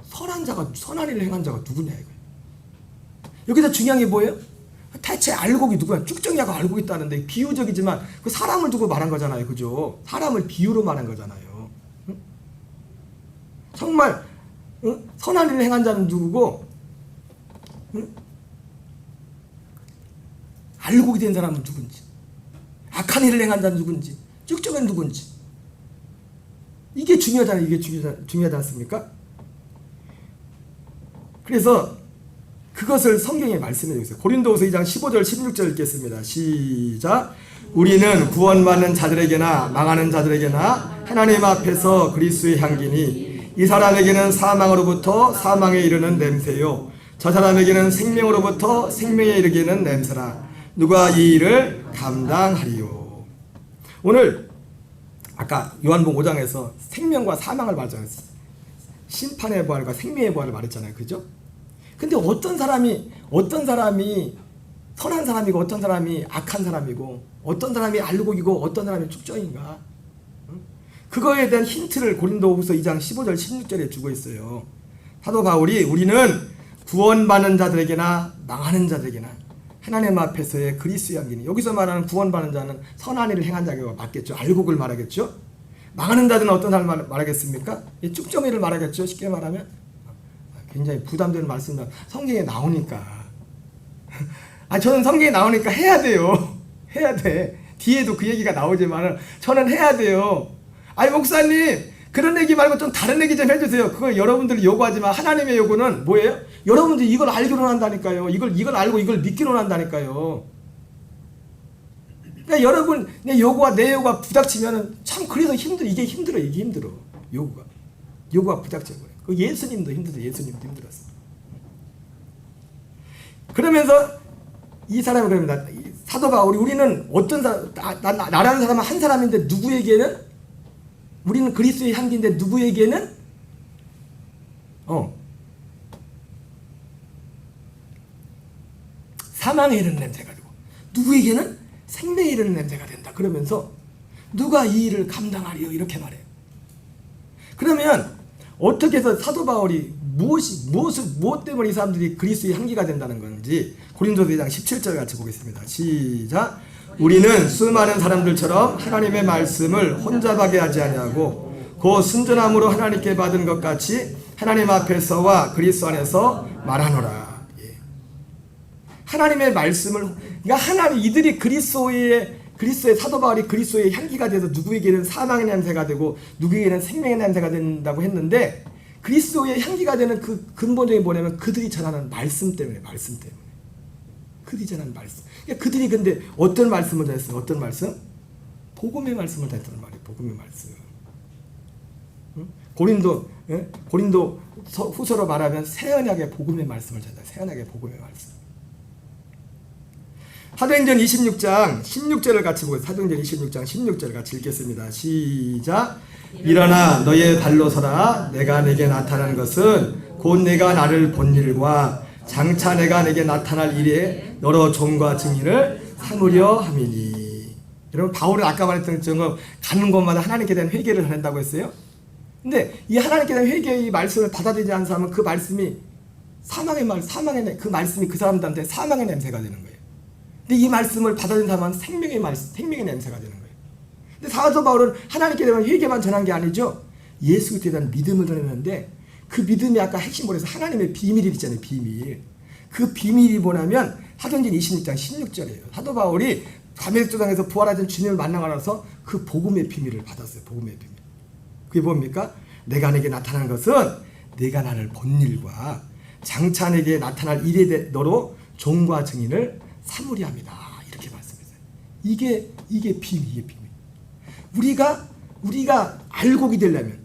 선한 일을 행한 자가 누구냐 이거예요. 여기서 중요한 게 뭐예요? 대체 알곡이 누구야? 쭉정이하고 알곡이 있다는데 비유적이지만 그 사람을 두고 말한 거잖아요, 그죠? 사람을 비유로 말한 거잖아요. 응? 정말 선한 일을 행한 자는 누구고, 알곡이 된 사람은 누군지, 악한 일을 행한 자는 누군지, 쭉정은 누군지, 이게 중요하잖아요. 이게 중요하지 않습니까? 그래서 그것을 성경에 말씀해 주세요. 고린도후서 2장 15절 16절 읽겠습니다. 시작. 우리는 구원받는 자들에게나 망하는 자들에게나 하나님 앞에서 그리스도의 향기니 이 사람에게는 사망으로부터 사망에 이르는 냄새요 저 사람에게는 생명으로부터 생명에 이르기는 냄새라. 누가 이 일을 감당하리요. 오늘 아까 요한복음 5장에서 생명과 사망을 말했잖아요. 심판의 부활과 생명의 부활을 말했잖아요. 그죠? 근데 어떤 사람이 선한 사람이고 어떤 사람이 악한 사람이고 어떤 사람이 알곡이고 어떤 사람이 쭉정인가? 그거에 대한 힌트를 고린도후서 2장 15절 16절에 주고 있어요. 사도 바울이 우리는 구원받는 자들에게나 망하는 자들에게나 하나님 앞에서의 그리스도의 향기니, 여기서 말하는 구원받는 자는 선한 일을 행한 자가 맞겠죠. 알곡을 말하겠죠. 망하는 자들은 어떤 사람을 말하겠습니까? 쭉정이를 말하겠죠. 쉽게 말하면 굉장히 부담되는 말씀이지만 성경에 나오니까 저는 성경에 나오니까 해야 돼요. 해야 돼. 뒤에도 그 얘기가 나오지만 저는 해야 돼요. 목사님 그런 얘기 말고 좀 다른 얘기 좀 해주세요. 그걸 여러분들이 요구하지만 하나님의 요구는 뭐예요? 여러분들이 이걸 알기로 한다니까요. 이걸 알고 이걸 믿기로 한다니까요. 그러니까 여러분 내 요구가 부닥치면은 참 그래서 이게 힘들어. 요구가 부닥쳐버려. 그 예수님도 힘들었어. 그러면서 이 사람이 그럽니다. 사도 바울이 우리는 어떤 사람, 나라는 사람은 한 사람인데 누구에게는 우리는 그리스도의 향기인데 누구에게는 사망에 이르는 냄새가 되고 누구에게는 생명에 이르는 냄새가 된다. 그러면서 누가 이 일을 감당하리요 이렇게 말해요. 그러면 어떻게 해서 사도 바울이 무엇 때문에 이 사람들이 그리스도의 향기가 된다는 건지 고린도서 2장 17절 같이 보겠습니다. 시작. 우리는 수많은 사람들처럼 하나님의 말씀을 혼잡하게 하지 아니하고 그 순전함으로 하나님께 받은 것 같이 하나님 앞에서와 그리스도 안에서 말하노라. 하나님의 말씀을, 그러니까 이들이 그리스도의 사도 바울이 그리스도의 향기가 돼서 누구에게는 사망의 냄새가 되고 누구에게는 생명의 냄새가 된다고 했는데, 그리스도의 향기가 되는 그 근본적인 뭐냐면 그들이 전하는 말씀 때문에. 그들이 전하는 말씀. 그러니까 그들이 근데 어떤 말씀을 전했어요? 어떤 말씀? 복음의 말씀을 전했다는 말이에요. 복음의 말씀. 고린도 후서로 말하면 새 언약의 복음의 말씀을 전한다. 새 언약의 복음의 말씀. 사도행전 26장 16절을 같이 보겠습니다. 사도행전 26장 16절 같이 읽겠습니다. 시작. 일어나 너의 발로 서라. 내가 내게 나타난 것은 곧 내가 나를 본 일과 장차 내가 내게 나타날 일에 너로 종과 증인을 삼으려 함이니. 여러분 바울은 아까 말했던 것처럼 가는 곳마다 하나님께 대한 회개를 한다고 했어요. 근데 이 하나님께 대한 회개의 말씀을 받아들이지 않은 사람은 그 말씀이 그 말씀이 그 사람들한테 사망의 냄새가 되는 거예요. 근데 이 말씀을 받아들인 사람은 생명의 냄새가 되는 거예요. 근데 사도 바울은 하나님께 대한 회개만 전한 게 아니죠. 예수 그리스도에 대한 믿음을 전했는데 그 믿음이 아까 핵심으로 해서 하나님의 비밀이 있잖아요. 비밀. 그 비밀이 뭐냐면 사도행전 26장 16절이에요. 사도 바울이 다메섹 도상에서 부활하신 주님을 만나고 나서 그 복음의 비밀을 받았어요. 복음의 비밀. 그게 뭡니까? 내가 내게 나타난 것은 내가 나를 본 일과 장차 내게 나타날 일에 너로 종과 증인을 삼으리함이다. 이렇게 말씀했어요. 이게 비밀, 이게 비밀. 우리가 알곡이 되려면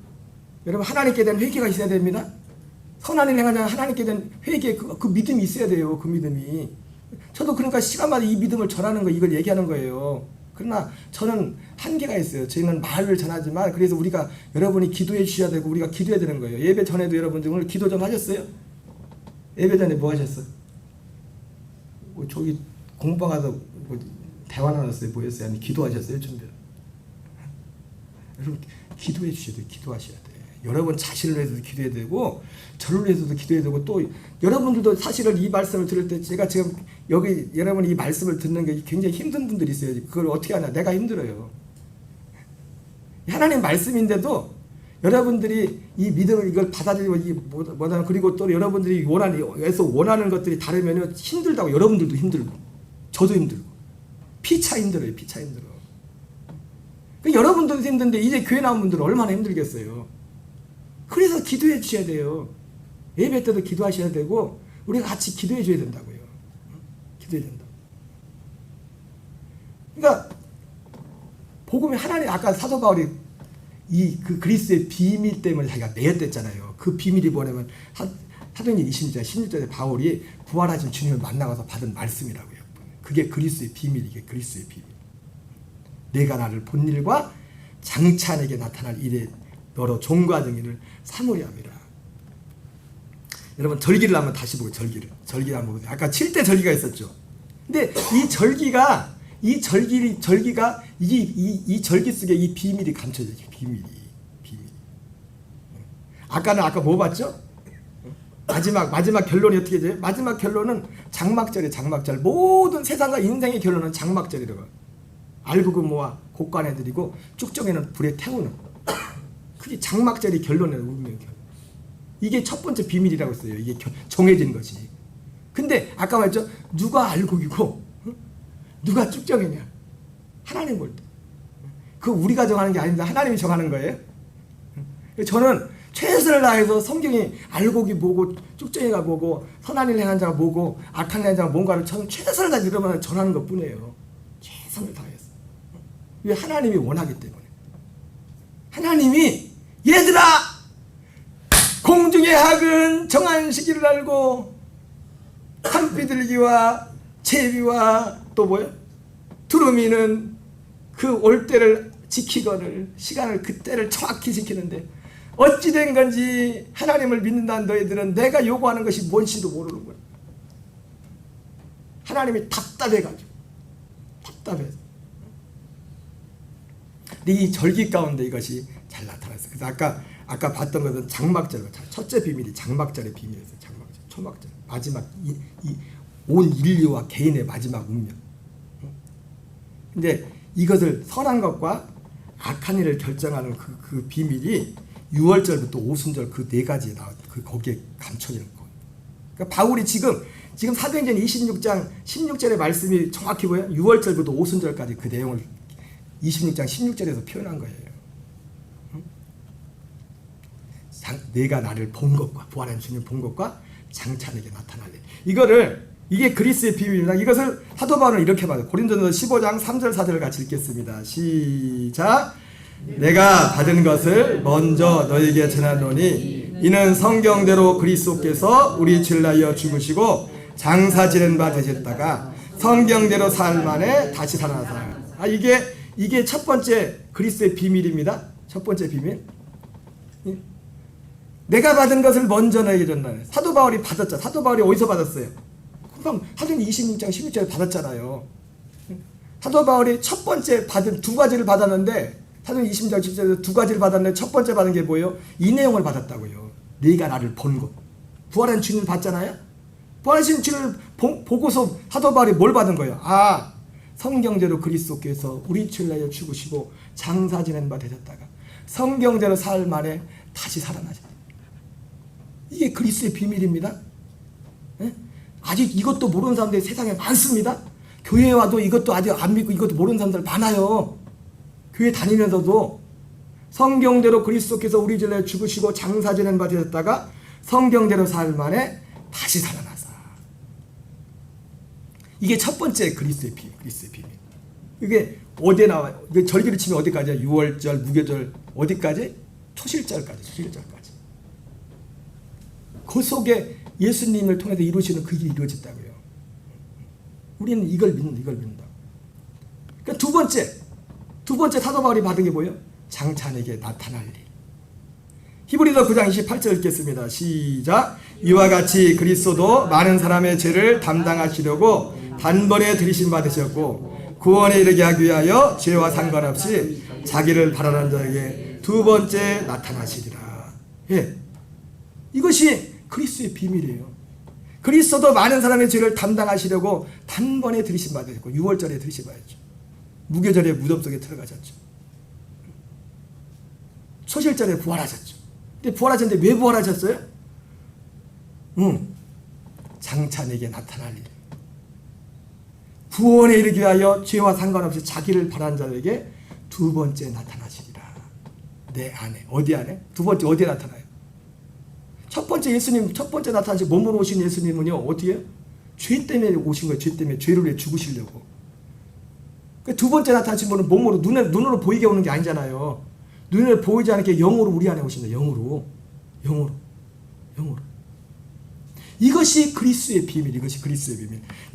여러분 하나님께 대한 회개가 있어야 됩니다. 선한 일 행하자 하나님께 대한 회개 그 믿음이 있어야 돼요. 그 믿음이. 저도 그러니까 시간마다 이 믿음을 전하는 거 이걸 얘기하는 거예요. 그러나 저는 한계가 있어요. 저희는 말을 전하지만 그래서 우리가 여러분이 기도해 주셔야 되고 우리가 기도해야 되는 거예요. 예배 전에도 여러분들 오늘 기도 좀 하셨어요? 예배 전에 뭐 하셨어? 저기 공방 가서 뭐 대화 나눴어요? 뭐였어요? 아니 기도하셨어요? 준비. 여러분 기도해 주셔야 돼요. 기도하셔야 돼요. 여러분 자신을 위해서도 기도해야 되고 저를 위해서도 기도해야 되고 또 여러분들도 사실은 이 말씀을 들을 때 제가 지금 여기 여러분 이 말씀을 듣는 게 굉장히 힘든 분들이 있어요. 그걸 어떻게 하냐? 내가 힘들어요. 하나님 말씀인데도 여러분들이 이 믿음을 이걸 받아들이고 이 뭐다 그리고 또 여러분들이 원하는 것들이 다르면 힘들다고 여러분들도 힘들고 저도 힘들고 피차 힘들어요. 피차 힘들어. 여러분들도 힘든데 이제 교회 나온 분들은 얼마나 힘들겠어요. 그래서 기도해 주셔야 돼요. 예배 때도 기도하셔야 되고 우리가 같이 기도해 줘야 된다고요. 기도해야 된다. 그러니까 복음이 하나님 아까 사도 바울이 그 그리스도의 비밀 때문에 자기가 매였댔잖아요. 그 비밀이 뭐냐면 사도행전 26장 16절에 바울이 부활하신 주님을 만나가서 받은 말씀이라고요. 그게 그리스도의 비밀, 이게 그리스도의 비밀. 내가 나를 본 일과 장차 내게 나타날 일에 너로 종과 증인을 삼으려 함이라. 여러분 절기를 한번 다시 보고 절기를 한번 보세요. 아까 7대 절기가 있었죠. 근데 이 절기가 이 절기 속에 이 비밀이 감춰져 있어요. 비밀이. 아까 뭐 봤죠? 마지막 결론이 어떻게 돼요? 마지막 결론은 장막절이에요. 장막절. 모든 세상과 인생의 결론은 장막절이라고. 알곡은 모아 곡간에 드리고 쭉정에는 불에 태우는. 그게 장막절이 결론이에요. 운명의 결론. 이게 첫 번째 비밀이라고 했어요. 이게 정해진 것이. 근데 아까 말했죠? 누가 알곡이고 누가 쭉정이냐? 하나님 볼 때. 그 우리가 정하는 게 아닙니다. 하나님이 정하는 거예요. 저는 최선을 다해서 성경이 알곡이 뭐고 쭉정이가 뭐고 선한 일 행한 자가 뭐고 악한 일 행한 자가 뭔가를 저는 최선을 다해서 여러분한테 전하는 것뿐이에요. 최선을 다해서. 왜? 하나님이 원하기 때문에. 하나님이 얘들아 공중의 학은 정한 시기를 알고 산비둘기와 제비와 또 뭐요? 두루미는 그 올 때를 지키거늘 시간을 그때를 정확히 지키는데 어찌 된 건지 하나님을 믿는다는 너희들은 내가 요구하는 것이 뭔지도 모르는 거야. 하나님이 답답해가지고 답답해서. 근데 이 절기 가운데 이것이 잘 나타났어요. 그래서 아까 봤던 것은 장막절, 첫째 비밀이 장막절의 비밀이었어요. 장막절, 초막절, 마지막 온 인류와 개인의 마지막 운명. 근데 이것을 선한 것과 악한 일을 결정하는 그 비밀이 6월절부터 오순절 그 네 가지에 나와 거기에 감춰지는 거. 그러니까 바울이 지금 사도행전 26장 16절의 말씀이 정확히 뭐예요? 6월절부터 오순절까지 그 내용을 26장 16절에서 표현한 거예요. 내가 나를 본 것과 부활한 주님 본 것과 장차 내게 나타날 일. 이게 그리스의 비밀입니다. 이것을 사도 바울은 이렇게 말해요. 고린도전서 15장 3절 4절 같이 읽겠습니다. 시작. 내가 받은 것을 먼저 너에게 전하노니 이는 성경대로 그리스도께서 우리 죄를 위하여 죽으시고 장사 지낸 바 되셨다가 성경대로 사흘 만에 다시 살아나사. 이게 첫 번째 그리스도의 비밀입니다. 첫 번째 비밀. 내가 받은 것을 먼저 너에게 전하네. 사도 바울이 받았죠. 사도 바울이 어디서 받았어요? 그럼 사도행전 26장 16절에 받았잖아요. 사도 바울이 첫 번째 받은 두 가지를 받았는데 사도행전 26장 17절에서 두 가지를 받았는데 첫 번째 받은 게 뭐예요? 이 내용을 받았다고요. 네가 나를 본 것. 부활한 주님을 봤잖아요. 부활하신 주님을 보고서 사도 바울이 뭘 받은 거예요? 성경대로 그리스도께서 우리 죄를 위하여 죽으시고 장사 지낸 바 되셨다가 성경대로 사흘 만에 다시 살아나셨다. 이게 그리스도의 비밀입니다. 네? 아직 이것도 모르는 사람들이 세상에 많습니다. 교회에 와도 이것도 아직 안 믿고 이것도 모르는 사람들 많아요. 교회 다니면서도 성경대로 그리스도께서 우리 죄를 죽으시고 장사 지낸 바 되셨다가 성경대로 살만에 다시 살아나사. 이게 첫 번째 그리스도의 비밀. 이게 어디에 나와요? 이게 절기를 치면 어디까지야? 6월절, 무교절 어디까지? 초실절까지. 그 속에 예수님을 통해서 이루시는 그 일이 이루어졌다고요. 우리는 이걸 믿는다. 그러니까 두 번째 사도 바울이 받은 게 뭐예요? 장차에게 나타날 일. 히브리서 9장 28절 읽겠습니다. 시작. 이와 같이 그리스도도 많은 사람의 죄를 담당하시려고 단번에 들이심 받으셨고 구원에 이르게 하기 위하여 죄와 상관없이 자기를 바라는 자에게 두 번째 나타나시리라. 예, 이것이 그리스도의 비밀이에요. 그리스도도 많은 사람의 죄를 담당하시려고 단번에 들이심 받으셨고 6월절에 들이심 받았죠. 무교절에 무덤 속에 들어가셨죠. 초실절에 부활하셨죠. 근데 부활하셨는데 왜 부활하셨어요? 장차 내게 나타날 일. 구원에 이르기 위하여 죄와 상관없이 자기를 바라는 자에게 두 번째 나타나시리라. 내 안에. 어디 안에? 두 번째 어디에 나타나요? 첫 번째 예수님, 첫 번째 나타나신 몸으로 오신 예수님은요, 어떻게 해요? 죄 때문에 오신 거예요. 죄 때문에. 죄를 위해 죽으시려고. 두 번째 나타나신 분은 몸으로, 눈으로 보이게 오는 게 아니잖아요. 눈에 보이지 않게 영으로 우리 안에 오신다. 영으로. 이것이 그리스도의 비밀.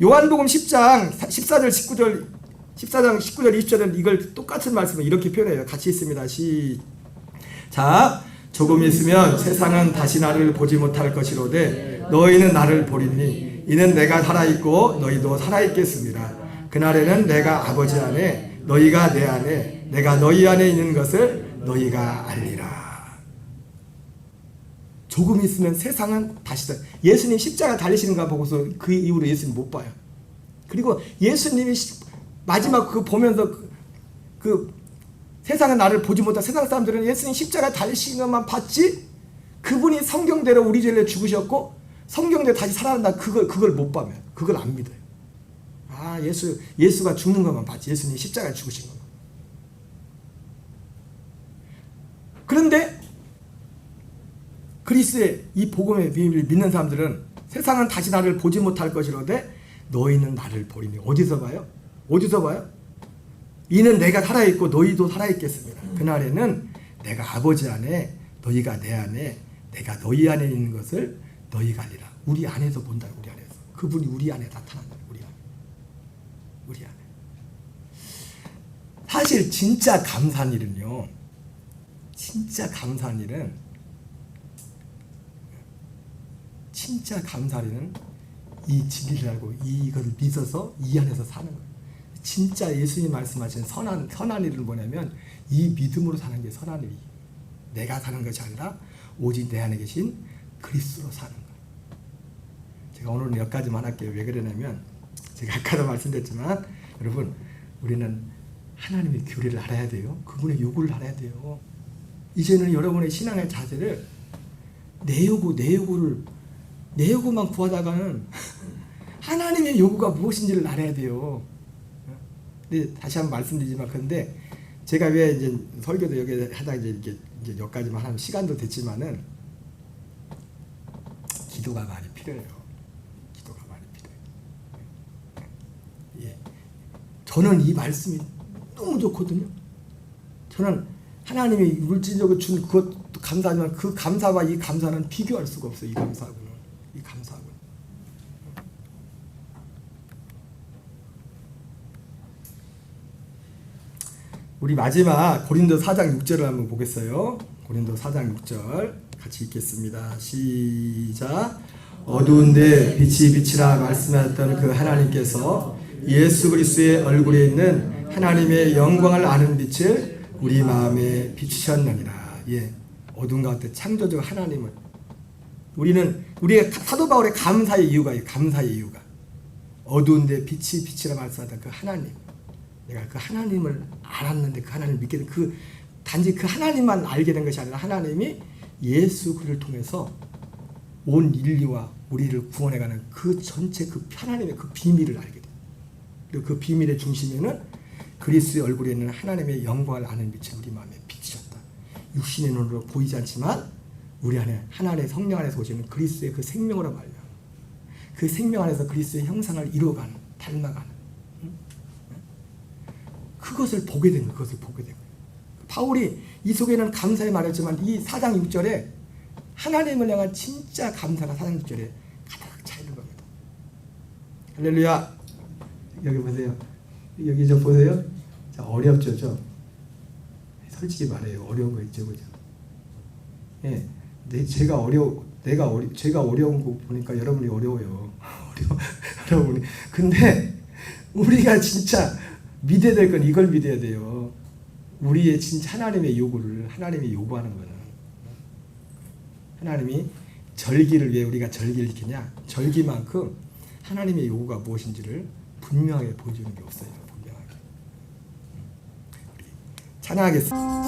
요한복음 10장 14장 19절 20절은 이걸 똑같은 말씀을 이렇게 표현해요. 같이 있습니다. 시작. 조금 있으면 세상은 다시 나를 보지 못할 것이로되 너희는 나를 보리니 이는 내가 살아있고 너희도 살아있겠습니다. 그날에는 내가 아버지 안에 너희가 내 안에 내가 너희 안에 있는 것을 너희가 알리라. 조금 있으면 세상은 다시 예수님 십자가 달리시는가 보고서 그 이후로 예수님 못 봐요. 그리고 예수님이 마지막 그 보면서 그 세상은 나를 보지 못한 세상 사람들은 예수님 십자가 달리시는 것만 봤지 그분이 성경대로 우리 죄를 죽으셨고 성경대로 다시 살아난다 그걸 못 봐면 그걸 안 믿어요. 아 예수가 죽는 것만 봤지 예수님 십자가에 죽으신 것만. 그런데 그리스도의 이 복음의 비밀을 믿는 사람들은 세상은 다시 나를 보지 못할 것이로되 너희는 나를 보리니. 어디서 봐요? 이는 내가 살아있고 너희도 살아있겠습니다. 그날에는 내가 아버지 안에 너희가 내 안에 내가 너희 안에 있는 것을 너희가 알리라. 우리 안에서 본다. 우리 안에서. 그분이 우리 안에 나타난다. 우리 안에. 사실 진짜 감사한 일은요. 진짜 감사한 일은 이 진리를 알고 이것을 믿어서 이 안에서 사는 거예요. 진짜 예수님 말씀하신 선한 일은 뭐냐면 이 믿음으로 사는 게 선한 일이에요. 내가 사는 것이 아니라 오직 내 안에 계신 그리스도로 사는 거예요. 제가 오늘은 여기까지만 할게요. 왜 그러냐면 제가 아까도 말씀드렸지만 여러분 우리는 하나님의 교리를 알아야 돼요. 그분의 요구를 알아야 돼요. 이제는 여러분의 신앙의 자세를 내 요구만 구하다가는 하나님의 요구가 무엇인지를 알아야 돼요. 근데 다시 한번 말씀드리지만 근데 제가 왜 이제 설교도 여기 하다 이제 여기까지만 하면 시간도 됐지만은 기도가 많이 필요해요. 예. 저는 이 말씀이 너무 좋거든요. 저는 하나님이 물질적으로 준 그것도 감사하지만 그 감사와 이 감사는 비교할 수가 없어요. 이 감사하고는. 우리 마지막 고린도 4장 6절을 한번 보겠어요. 고린도 4장 6절 같이 읽겠습니다. 시작. 어두운데 빛이 빛이라 말씀하셨던 그 하나님께서 예수 그리스도의 얼굴에 있는 하나님의 영광을 아는 빛을 우리 마음에 비추셨느니라. 예, 어두운 가운데 창조주 하나님을 우리가 사도 바울의 감사의 이유가 어두운데 빛이 빛이라 말씀하셨던 그 하나님. 내가 그 하나님을 알았는데 그 하나님을 믿게 된 단지 그 하나님만 알게 된 것이 아니라 하나님이 예수 그리스도를 통해서 온 인류와 우리를 구원해가는 그 전체 그 하나님의 그 비밀을 알게 돼. 그리고 그 비밀의 중심에는 그리스도의 얼굴에 있는 하나님의 영광을 아는 빛을 우리 마음에 비추셨다. 육신의 눈으로 보이지 않지만 우리 안에 하나님의 성령 안에서 오시는 그리스도의 그 생명으로 말려 그 생명 안에서 그리스도의 형상을 이루어가는 닮아가는 그것을 보게 된 거예요. 그것을 보게 된 거예요. 바울이 이 속에는 감사의 말했지만 이 4장 6절에 하나님을 향한 진짜 감사가 4장 6절에 가득 차 있는 겁니다. 할렐루야. 여기 보세요. 여기 좀 보세요. 자, 어렵죠, 좀. 솔직히 말해요. 어려운 거 있죠, 그죠? 예, 제가 어려운 거 보니까 여러분이 어려워요. 여러분이. 근데 우리가 진짜 믿어야 될 건 이걸 믿어야 돼요. 우리의 진짜 하나님의 요구를 하나님이 요구하는 거는 하나님이 절기를 왜 우리가 절기를 지키냐? 절기만큼 하나님의 요구가 무엇인지를 분명하게 보여주는 게 없어요. 분명하게. 찬양하겠습니다.